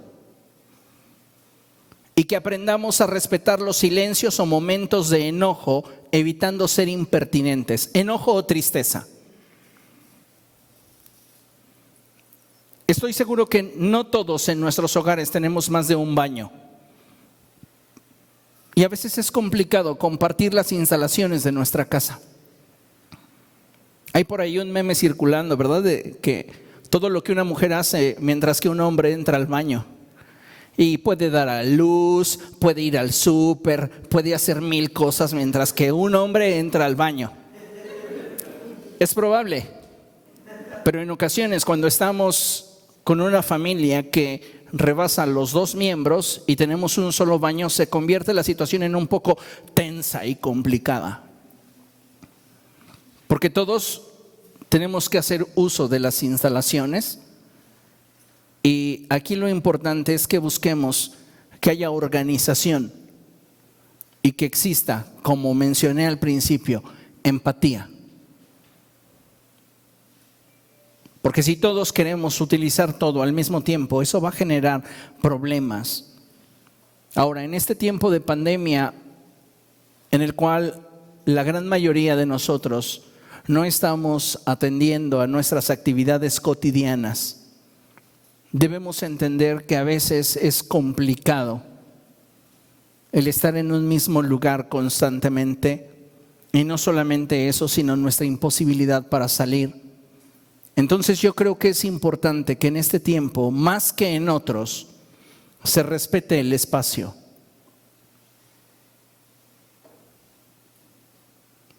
y que aprendamos a respetar los silencios o momentos de enojo, evitando ser impertinentes. Enojo o tristeza. Estoy seguro que no todos en nuestros hogares tenemos más de un baño. Y a veces es complicado compartir las instalaciones de nuestra casa. Hay por ahí un meme circulando, ¿verdad? De que todo lo que una mujer hace mientras que un hombre entra al baño. Y puede dar a luz, puede ir al súper, puede hacer 1000 cosas mientras que un hombre entra al baño. Es probable. Pero en ocasiones cuando estamos con una familia que rebasa los 2 miembros y tenemos un solo baño, se convierte la situación en un poco tensa y complicada. Porque todos tenemos que hacer uso de las instalaciones y aquí lo importante es que busquemos que haya organización y que exista, como mencioné al principio, empatía. Porque si todos queremos utilizar todo al mismo tiempo, eso va a generar problemas. Ahora, en este tiempo de pandemia, en el cual la gran mayoría de nosotros no estamos atendiendo a nuestras actividades cotidianas, debemos entender que a veces es complicado el estar en un mismo lugar constantemente, y no solamente eso, sino nuestra imposibilidad para salir. Entonces yo creo que es importante que en este tiempo, más que en otros, se respete el espacio.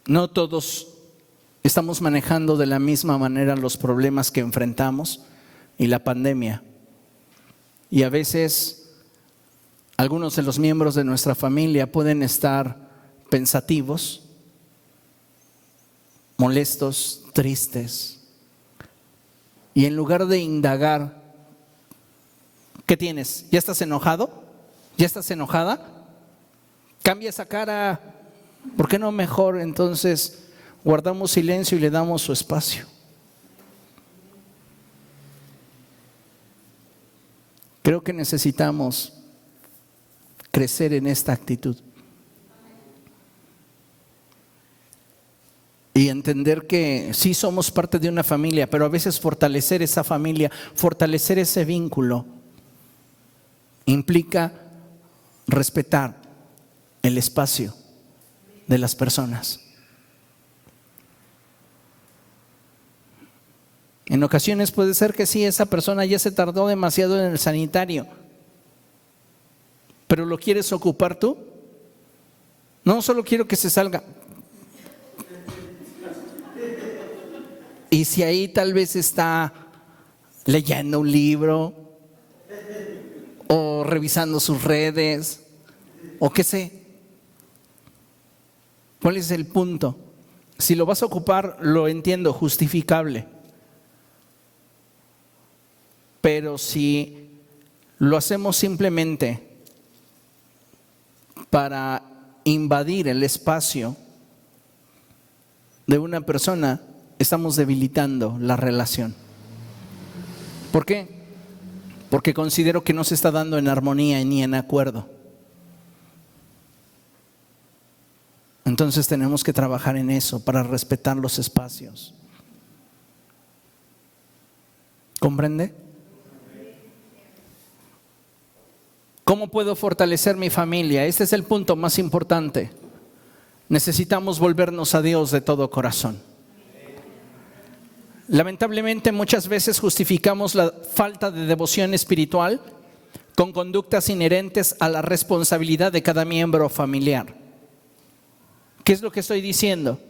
No todos estamos manejando de la misma manera los problemas que enfrentamos y la pandemia. Y a veces algunos de los miembros de nuestra familia pueden estar pensativos, molestos, tristes. Y en lugar de indagar, ¿qué tienes? ¿Ya estás enojado? ¿Ya estás enojada? Cambia esa cara. ¿Por qué no mejor entonces guardamos silencio y le damos su espacio? Creo que necesitamos crecer en esta actitud y entender que sí somos parte de una familia, pero a veces fortalecer esa familia, fortalecer ese vínculo, implica respetar el espacio de las personas. En ocasiones puede ser que sí, esa persona ya se tardó demasiado en el sanitario, pero ¿lo quieres ocupar tú? No, solo quiero que se salga. Y si ahí tal vez está leyendo un libro o revisando sus redes o qué sé. ¿Cuál es el punto? Si lo vas a ocupar, lo entiendo, justificable. Pero si lo hacemos simplemente para invadir el espacio de una persona, estamos debilitando la relación. ¿Por qué? Porque considero que no se está dando en armonía ni en acuerdo. Entonces tenemos que trabajar en eso para respetar los espacios. ¿Comprende? ¿Cómo puedo fortalecer mi familia? Este es el punto más importante. Necesitamos volvernos a Dios de todo corazón. Lamentablemente muchas veces justificamos la falta de devoción espiritual con conductas inherentes a la responsabilidad de cada miembro familiar. ¿Qué es lo que estoy diciendo?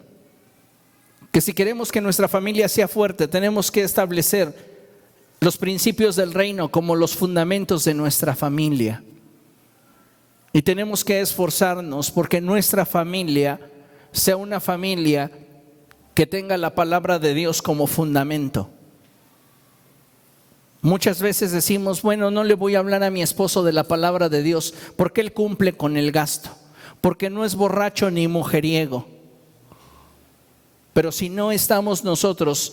Que si queremos que nuestra familia sea fuerte, tenemos que establecer los principios del reino como los fundamentos de nuestra familia. Y tenemos que esforzarnos porque nuestra familia sea una familia que tenga la palabra de Dios como fundamento. Muchas veces decimos, bueno, no le voy a hablar a mi esposo de la palabra de Dios porque él cumple con el gasto, porque no es borracho ni mujeriego. Pero si no estamos nosotros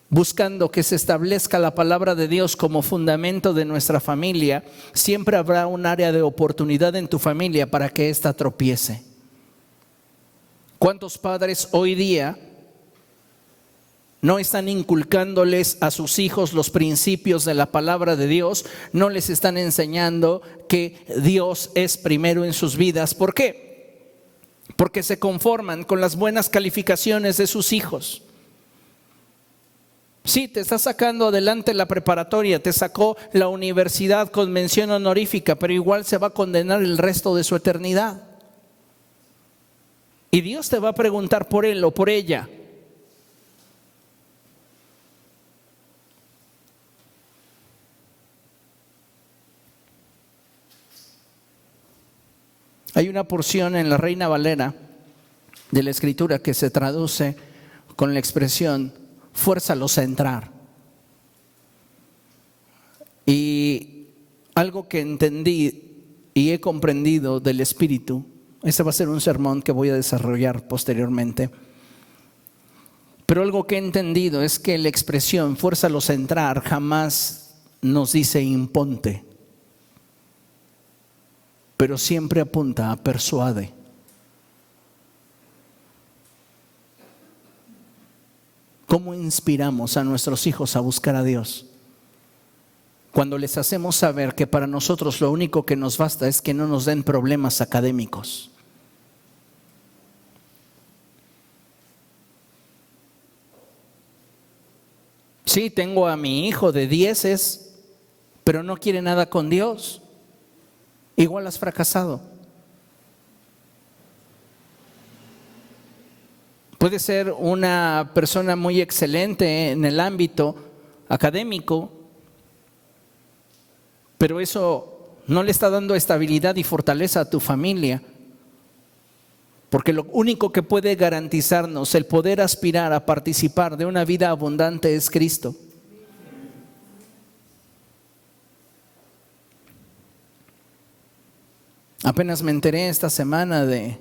buscando que se establezca la palabra de Dios como fundamento de nuestra familia, siempre habrá un área de oportunidad en tu familia para que ésta tropiece. ¿Cuántos padres hoy día no están inculcándoles a sus hijos los principios de la palabra de Dios? No les están enseñando que Dios es primero en sus vidas. ¿Por qué? Porque se conforman con las buenas calificaciones de sus hijos. Sí, te está sacando adelante la preparatoria, te sacó la universidad con mención honorífica, pero igual se va a condenar el resto de su eternidad. Y Dios te va a preguntar por él o por ella. Hay una porción en la Reina Valera de la Escritura que se traduce con la expresión fuérzalos a entrar. Y algo que entendí y he comprendido del Espíritu, este va a ser un sermón que voy a desarrollar posteriormente, pero algo que he entendido es que la expresión fuérzalos a entrar jamás nos dice imponte, pero siempre apunta a persuade. ¿Cómo inspiramos a nuestros hijos a buscar a Dios? Cuando les hacemos saber que para nosotros lo único que nos basta es que no nos den problemas académicos. Sí, tengo a mi hijo de 10, pero no quiere nada con Dios. Igual has fracasado. Puede ser una persona muy excelente en el ámbito académico, pero eso no le está dando estabilidad y fortaleza a tu familia. Porque lo único que puede garantizarnos el poder aspirar a participar de una vida abundante es Cristo. Apenas me enteré esta semana de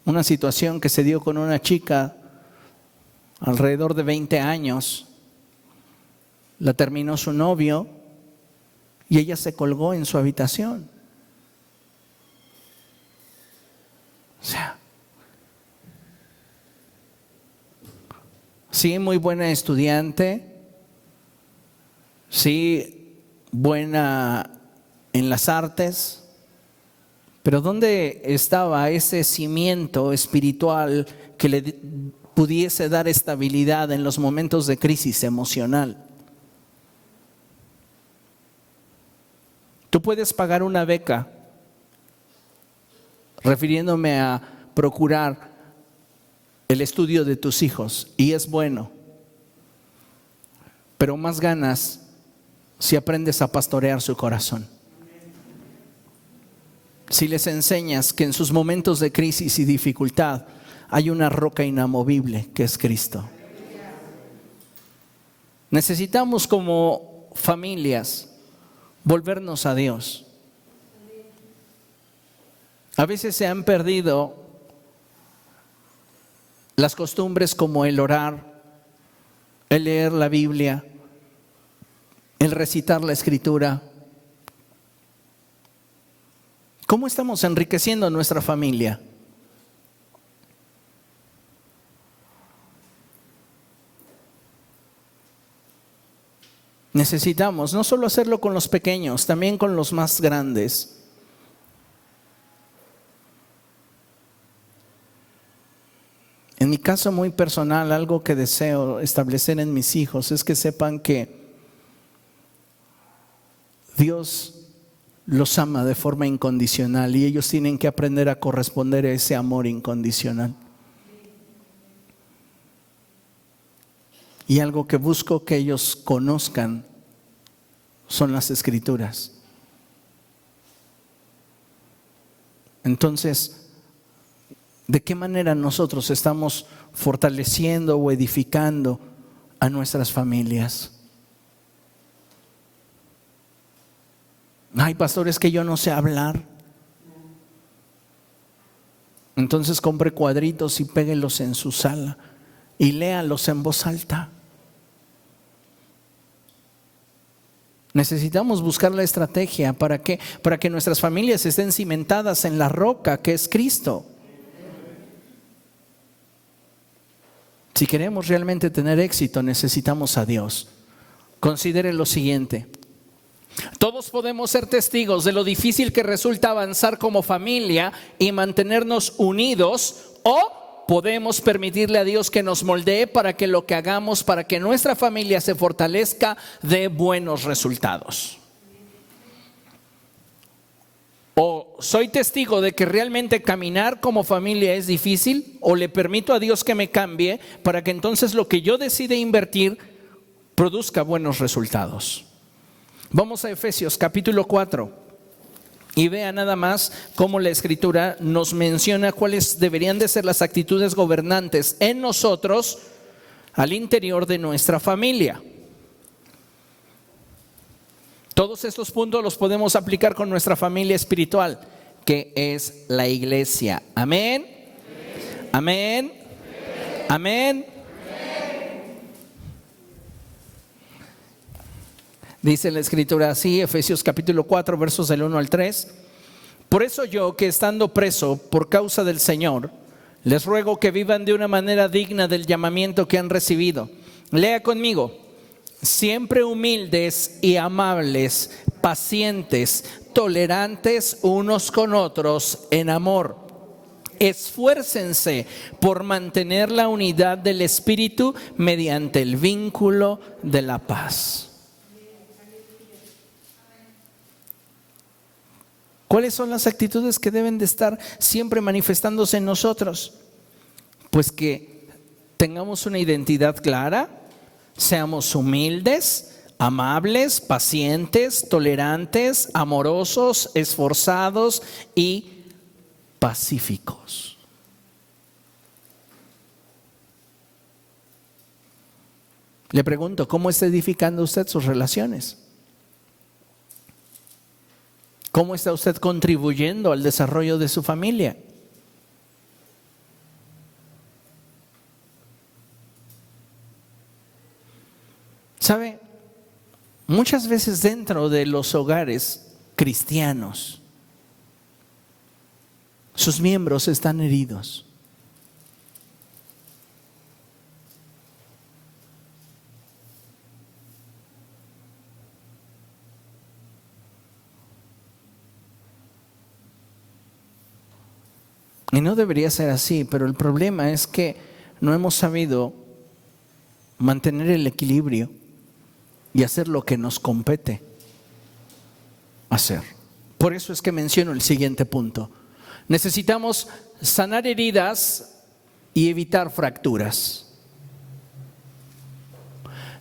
una situación que se dio con una chica alrededor de 20 años. La terminó su novio y ella se colgó en su habitación. O sea, sí, muy buena estudiante, sí, buena en las artes, pero ¿dónde estaba ese cimiento espiritual que le pudiese dar estabilidad en los momentos de crisis emocional? Tú puedes pagar una beca, refiriéndome a procurar el estudio de tus hijos, y es bueno, pero más ganas si aprendes a pastorear su corazón. Si les enseñas que en sus momentos de crisis y dificultad hay una roca inamovible que es Cristo. Necesitamos como familias volvernos a Dios. A veces se han perdido las costumbres como el orar, el leer la Biblia, el recitar la Escritura. ¿Cómo estamos enriqueciendo nuestra familia? Necesitamos no solo hacerlo con los pequeños, también con los más grandes. En mi caso muy personal, algo que deseo establecer en mis hijos es que sepan que Dios los ama de forma incondicional y ellos tienen que aprender a corresponder a ese amor incondicional. Y algo que busco que ellos conozcan son las Escrituras. Entonces, ¿de qué manera nosotros estamos fortaleciendo o edificando a nuestras familias? Ay, pastor, es que yo no sé hablar. Entonces compre cuadritos y péguelos en su sala y léalos en voz alta. Necesitamos buscar la estrategia para que nuestras familias estén cimentadas en la roca que es Cristo. Si queremos realmente tener éxito, necesitamos a Dios. Considere lo siguiente. Todos podemos ser testigos de lo difícil que resulta avanzar como familia y mantenernos unidos, o podemos permitirle a Dios que nos moldee para que lo que hagamos, para que nuestra familia se fortalezca, dé buenos resultados. O soy testigo de que realmente caminar como familia es difícil, o le permito a Dios que me cambie para que entonces lo que yo decida invertir produzca buenos resultados. Vamos a Efesios capítulo 4 y vea nada más cómo la Escritura nos menciona cuáles deberían de ser las actitudes gobernantes en nosotros al interior de nuestra familia. Todos estos puntos los podemos aplicar con nuestra familia espiritual, que es la iglesia. Amén. Amén. Amén. Dice la Escritura así, Efesios capítulo 4, versos del 1 al 3. Por eso yo, que estando preso por causa del Señor, les ruego que vivan de una manera digna del llamamiento que han recibido. Lea conmigo. Siempre humildes y amables, pacientes, tolerantes unos con otros en amor. Esfuércense por mantener la unidad del Espíritu mediante el vínculo de la paz. ¿Cuáles son las actitudes que deben de estar siempre manifestándose en nosotros? Pues que tengamos una identidad clara, seamos humildes, amables, pacientes, tolerantes, amorosos, esforzados y pacíficos. Le pregunto, ¿cómo está edificando usted sus relaciones? ¿Cómo está usted contribuyendo al desarrollo de su familia? ¿Sabe? Muchas veces dentro de los hogares cristianos, sus miembros están heridos. Y no debería ser así, pero el problema es que no hemos sabido mantener el equilibrio y hacer lo que nos compete hacer. Por eso es que menciono el siguiente punto. Necesitamos sanar heridas y evitar fracturas.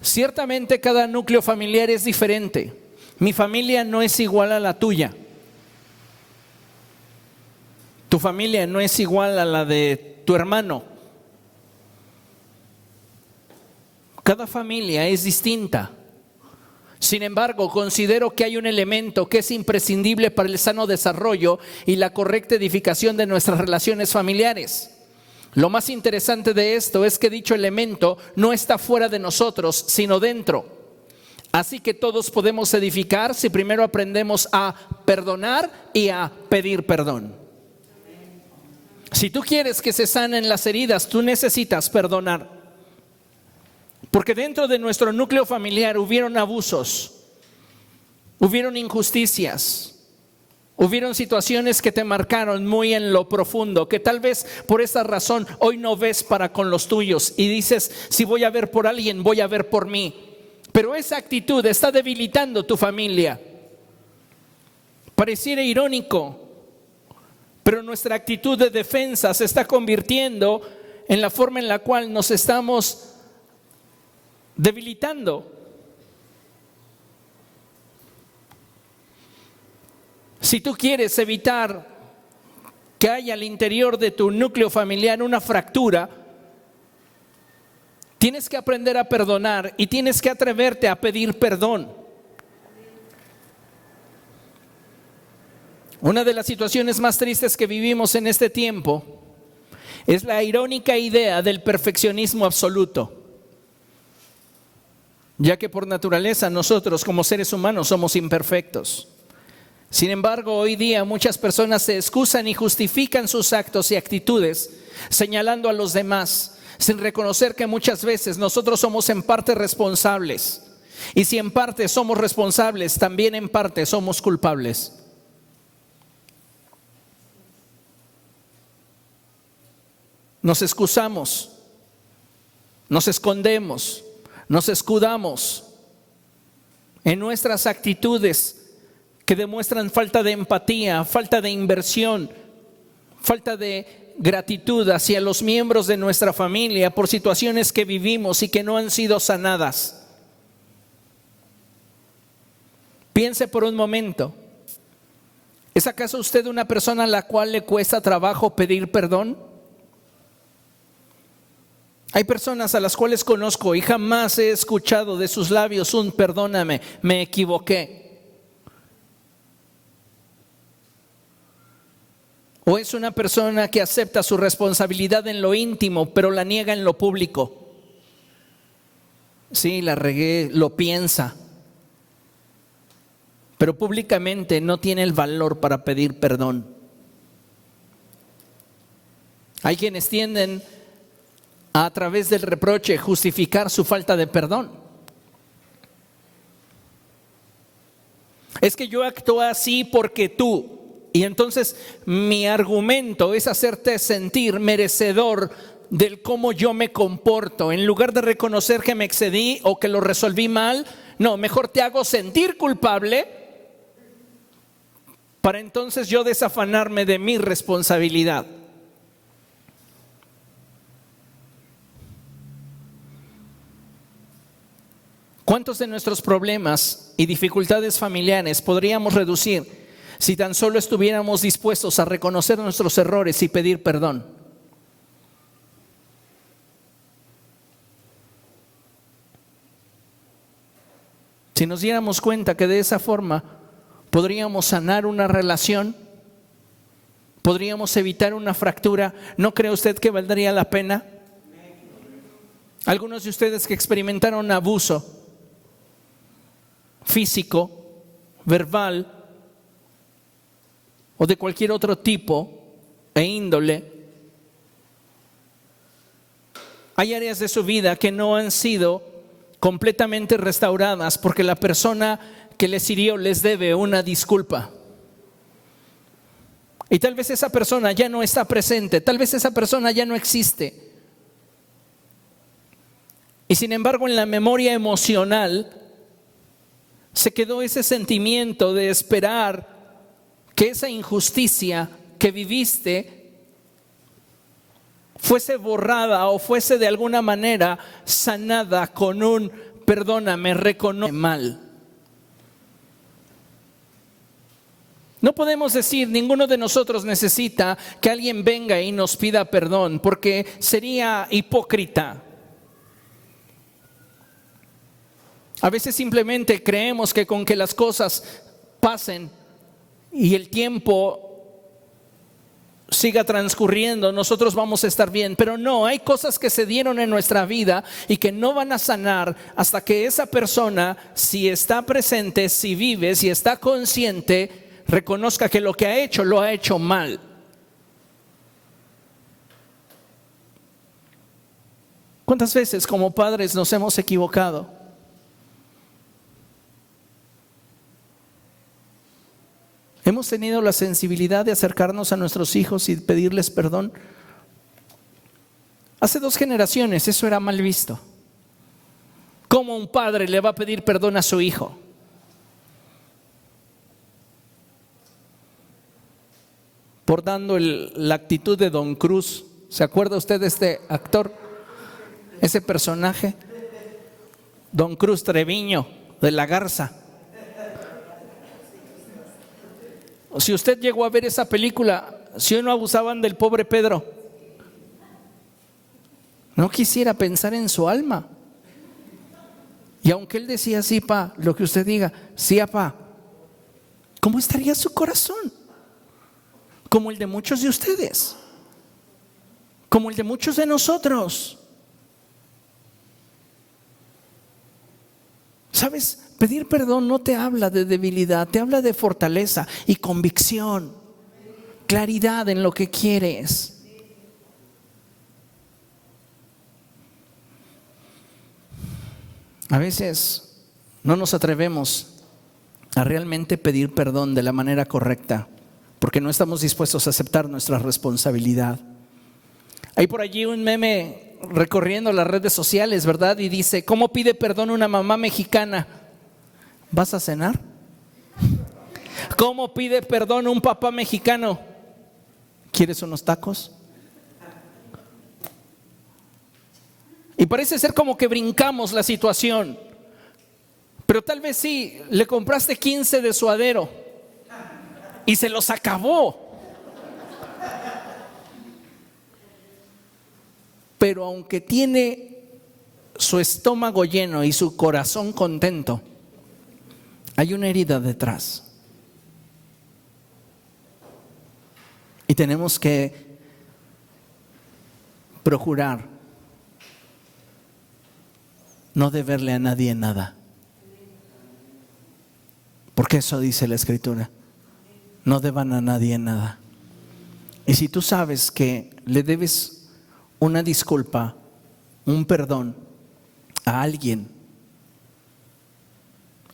Ciertamente cada núcleo familiar es diferente. Mi familia no es igual a la tuya. Tu familia no es igual a la de tu hermano. Cada familia es distinta. Sin embargo, considero que hay un elemento que es imprescindible para el sano desarrollo y la correcta edificación de nuestras relaciones familiares. Lo más interesante de esto es que dicho elemento no está fuera de nosotros, sino dentro. Así que todos podemos edificar si primero aprendemos a perdonar y a pedir perdón. Si tú quieres que se sanen las heridas, tú necesitas perdonar. Porque dentro de nuestro núcleo familiar hubieron abusos, hubieron injusticias, hubieron situaciones que te marcaron muy en lo profundo, que tal vez por esa razón hoy no ves para con los tuyos y dices, si voy a ver por alguien, voy a ver por mí. Pero esa actitud está debilitando tu familia. Pareciera irónico, pero nuestra actitud de defensa se está convirtiendo en la forma en la cual nos estamos debilitando. Si tú quieres evitar que haya al interior de tu núcleo familiar una fractura, tienes que aprender a perdonar y tienes que atreverte a pedir perdón. Una de las situaciones más tristes que vivimos en este tiempo es la irónica idea del perfeccionismo absoluto. Ya que por naturaleza nosotros como seres humanos somos imperfectos. Sin embargo, hoy día muchas personas se excusan y justifican sus actos y actitudes señalando a los demás, sin reconocer que muchas veces nosotros somos en parte responsables. Y si en parte somos responsables, también en parte somos culpables. Nos excusamos, nos escondemos, nos escudamos en nuestras actitudes que demuestran falta de empatía, falta de inversión, falta de gratitud hacia los miembros de nuestra familia por situaciones que vivimos y que no han sido sanadas. Piense por un momento, ¿es acaso usted una persona a la cual le cuesta trabajo pedir perdón? Hay personas a las cuales conozco y jamás he escuchado de sus labios un perdóname, me equivoqué. O es una persona que acepta su responsabilidad en lo íntimo, pero la niega en lo público. Sí, la regué, lo piensa, pero públicamente no tiene el valor para pedir perdón. Hay quienes tienden a través del reproche justificar su falta de perdón. Es que yo actúo así porque tú. Y entonces mi argumento es hacerte sentir merecedor del cómo yo me comporto. En lugar de reconocer que me excedí o que lo resolví mal, no, mejor te hago sentir culpable para entonces yo desafanarme de mi responsabilidad. ¿Cuántos de nuestros problemas y dificultades familiares podríamos reducir si tan solo estuviéramos dispuestos a reconocer nuestros errores y pedir perdón? Si nos diéramos cuenta que de esa forma podríamos sanar una relación, podríamos evitar una fractura, ¿no cree usted que valdría la pena? Algunos de ustedes que experimentaron abuso físico, verbal o de cualquier otro tipo e índole, hay áreas de su vida que no han sido completamente restauradas porque la persona que les hirió les debe una disculpa. Y tal vez esa persona ya no está presente, tal vez esa persona ya no existe. Y sin embargo, en la memoria emocional se quedó ese sentimiento de esperar que esa injusticia que viviste fuese borrada o fuese de alguna manera sanada con un perdóname, reconoce mal. No podemos decir, ninguno de nosotros necesita que alguien venga y nos pida perdón, porque sería hipócrita. A veces simplemente creemos que con que las cosas pasen y el tiempo siga transcurriendo, nosotros vamos a estar bien. Pero no, hay cosas que se dieron en nuestra vida y que no van a sanar hasta que esa persona, si está presente, si vive, si está consciente, reconozca que lo que ha hecho lo ha hecho mal. ¿Cuántas veces como padres nos hemos equivocado? ¿Hemos tenido la sensibilidad de acercarnos a nuestros hijos y pedirles perdón? Hace 2 generaciones eso era mal visto. ¿Cómo un padre le va a pedir perdón a su hijo? Por dando la actitud de Don Cruz. ¿Se acuerda usted de este actor? Ese personaje. Don Cruz Treviño de La Garza. Si usted llegó a ver esa película, si no abusaban del pobre Pedro, no quisiera pensar en su alma. Y aunque él decía, sí, pa, lo que usted diga, sí, apá, ¿cómo estaría su corazón? Como el de muchos de ustedes, como el de muchos de nosotros. ¿Sabes? Pedir perdón no te habla de debilidad, te habla de fortaleza y convicción, claridad en lo que quieres. A veces no nos atrevemos a realmente pedir perdón de la manera correcta, porque no estamos dispuestos a aceptar nuestra responsabilidad. Hay por allí un meme recorriendo las redes sociales, ¿verdad? Y dice, ¿cómo pide perdón una mamá mexicana? ¿Vas a cenar? ¿Cómo pide perdón un papá mexicano? ¿Quieres unos tacos? Y parece ser como que brincamos la situación. Pero tal vez sí, le compraste 15 de suadero y se los acabó. Pero aunque tiene su estómago lleno y su corazón contento, hay una herida detrás. Y tenemos que procurar no deberle a nadie nada. Porque eso dice la Escritura. No deban a nadie nada. Y si tú sabes que le debes una disculpa, un perdón a alguien,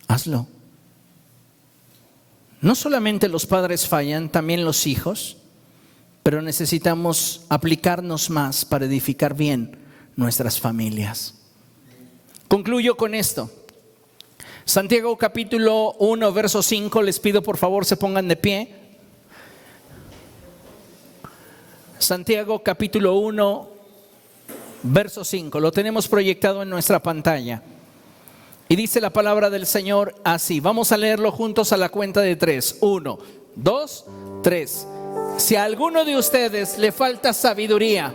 hazlo. No solamente los padres fallan, también los hijos, pero necesitamos aplicarnos más para edificar bien nuestras familias. Concluyo con esto. Santiago capítulo 1, verso 5, les pido por favor se pongan de pie. Santiago capítulo 1, verso 5, lo tenemos proyectado en nuestra pantalla. Y dice la palabra del Señor así. Vamos a leerlo juntos a la cuenta de 3. 1, 2, 3. Si a alguno de ustedes le falta sabiduría,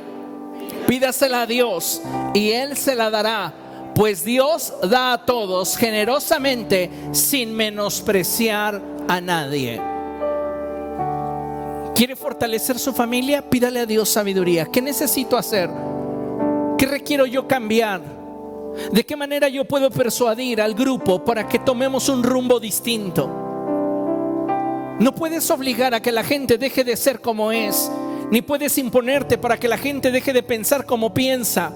pídasela a Dios y Él se la dará, pues Dios da a todos generosamente sin menospreciar a nadie. ¿Quiere fortalecer su familia? Pídale a Dios sabiduría. ¿Qué necesito hacer? ¿Qué requiero yo cambiar? ¿De qué manera yo puedo persuadir al grupo para que tomemos un rumbo distinto? No puedes obligar a que la gente deje de ser como es, ni puedes imponerte para que la gente deje de pensar como piensa.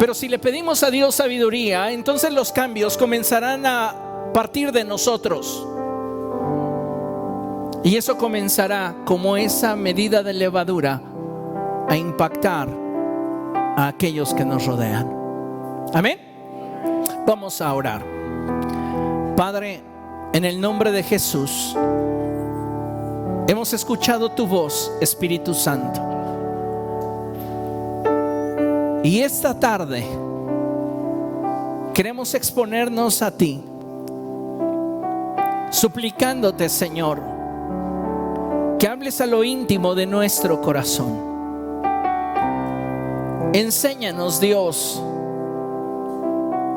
Pero si le pedimos a Dios sabiduría, entonces los cambios comenzarán a partir de nosotros. Y eso comenzará como esa medida de levadura a impactar a aquellos que nos rodean. Amén. Vamos a orar. Padre, en el nombre de Jesús, hemos escuchado tu voz, Espíritu Santo. Y esta tarde queremos exponernos a ti, suplicándote, Señor, que hables a lo íntimo de nuestro corazón. Enséñanos, Dios,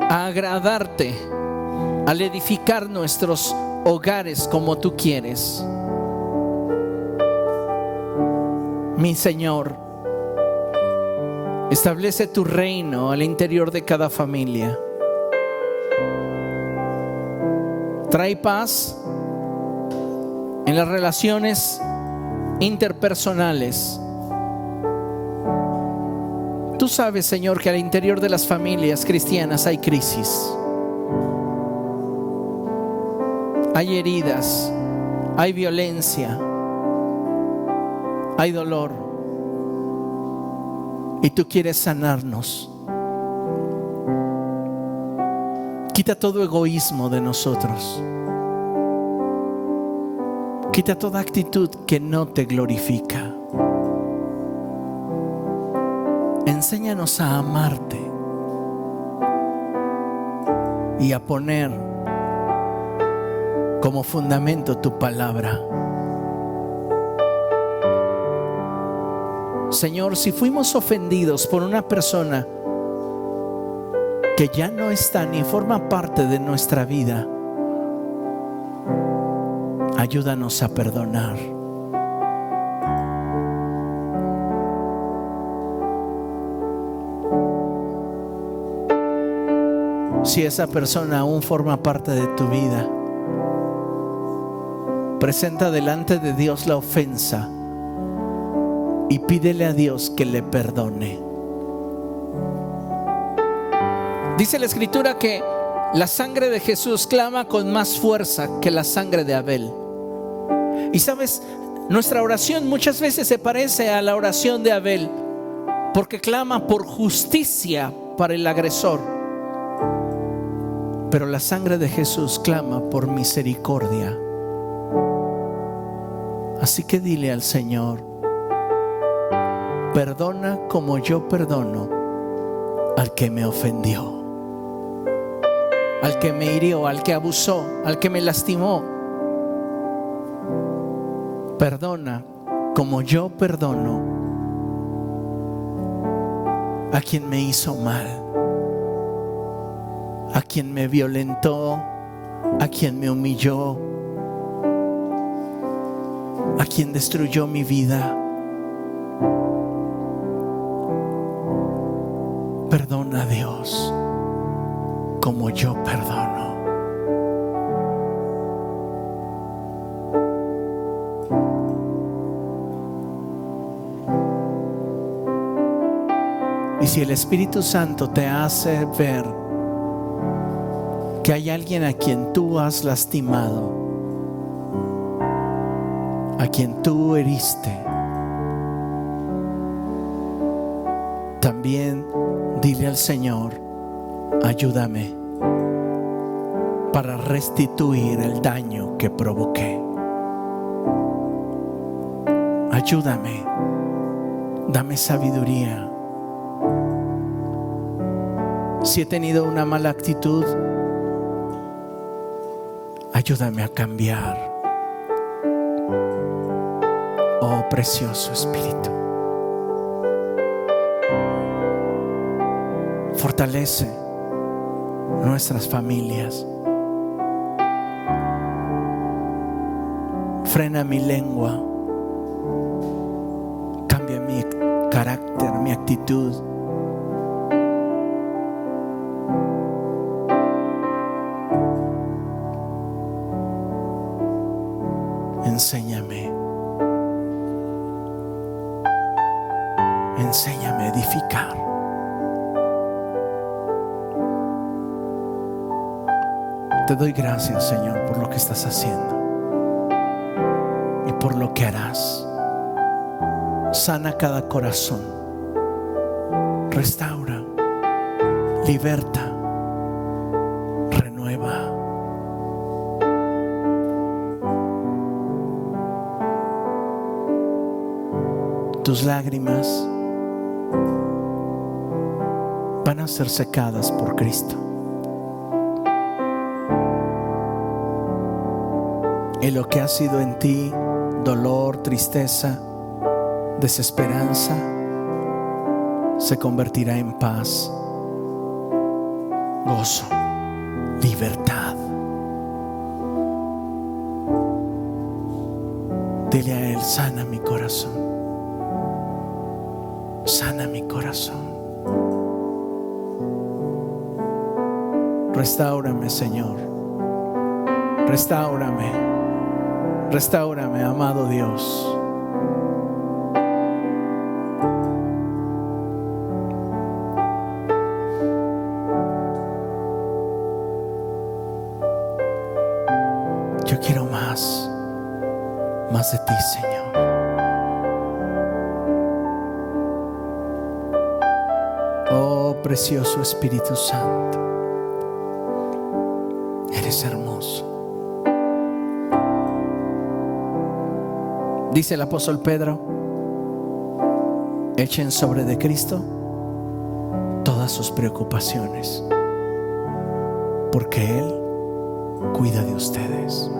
a agradarte, al edificar nuestros hogares como tú quieres. Mi Señor, establece tu reino al interior de cada familia. Trae paz en las relaciones interpersonales. Tú sabes, Señor, que al interior de las familias cristianas hay crisis, hay heridas, hay violencia, hay dolor. Y tú quieres sanarnos. Quita todo egoísmo de nosotros. Quita toda actitud que no te glorifica. Enséñanos a amarte y a poner como fundamento tu palabra. Señor, si fuimos ofendidos por una persona que ya no está ni forma parte de nuestra vida, ayúdanos a perdonar. Si esa persona aún forma parte de tu vida, presenta delante de Dios la ofensa y pídele a Dios que le perdone. Dice la Escritura que la sangre de Jesús clama con más fuerza que la sangre de Abel. Y sabes, nuestra oración muchas veces se parece a la oración de Abel, porque clama por justicia para el agresor. Pero la sangre de Jesús clama por misericordia. Así que dile al Señor: perdona como yo perdono al que me ofendió, al que me hirió, al que abusó, al que me lastimó. Perdona como yo perdono a quien me hizo mal, a quien me violentó, a quien me humilló, a quien destruyó mi vida. Perdona, Dios, como yo perdono. Y si el Espíritu Santo te hace ver que hay alguien a quien tú has lastimado, a quien tú heriste, también dile al Señor: ayúdame para restituir el daño que provoqué. Ayúdame, dame sabiduría. Si he tenido una mala actitud, ayúdame a cambiar. Oh precioso Espíritu, fortalece nuestras familias. Frena mi lengua, cambia mi carácter, mi actitud. Enséñame a edificar. Te doy gracias, Señor, por lo que estás haciendo y por lo que harás. Sana cada corazón, restaura, liberta, renueva. Tus lágrimas van a ser secadas por Cristo. Y lo que ha sido en ti dolor, tristeza, desesperanza, se convertirá en paz, gozo, libertad. Dile a Él: sana mi corazón, sana mi corazón. Restáurame, Señor. Restáurame. Restáurame, amado Dios. Yo quiero más de ti, Señor. Oh, precioso Espíritu Santo, eres hermoso. Dice el apóstol Pedro: echen sobre de Cristo todas sus preocupaciones, porque Él cuida de ustedes.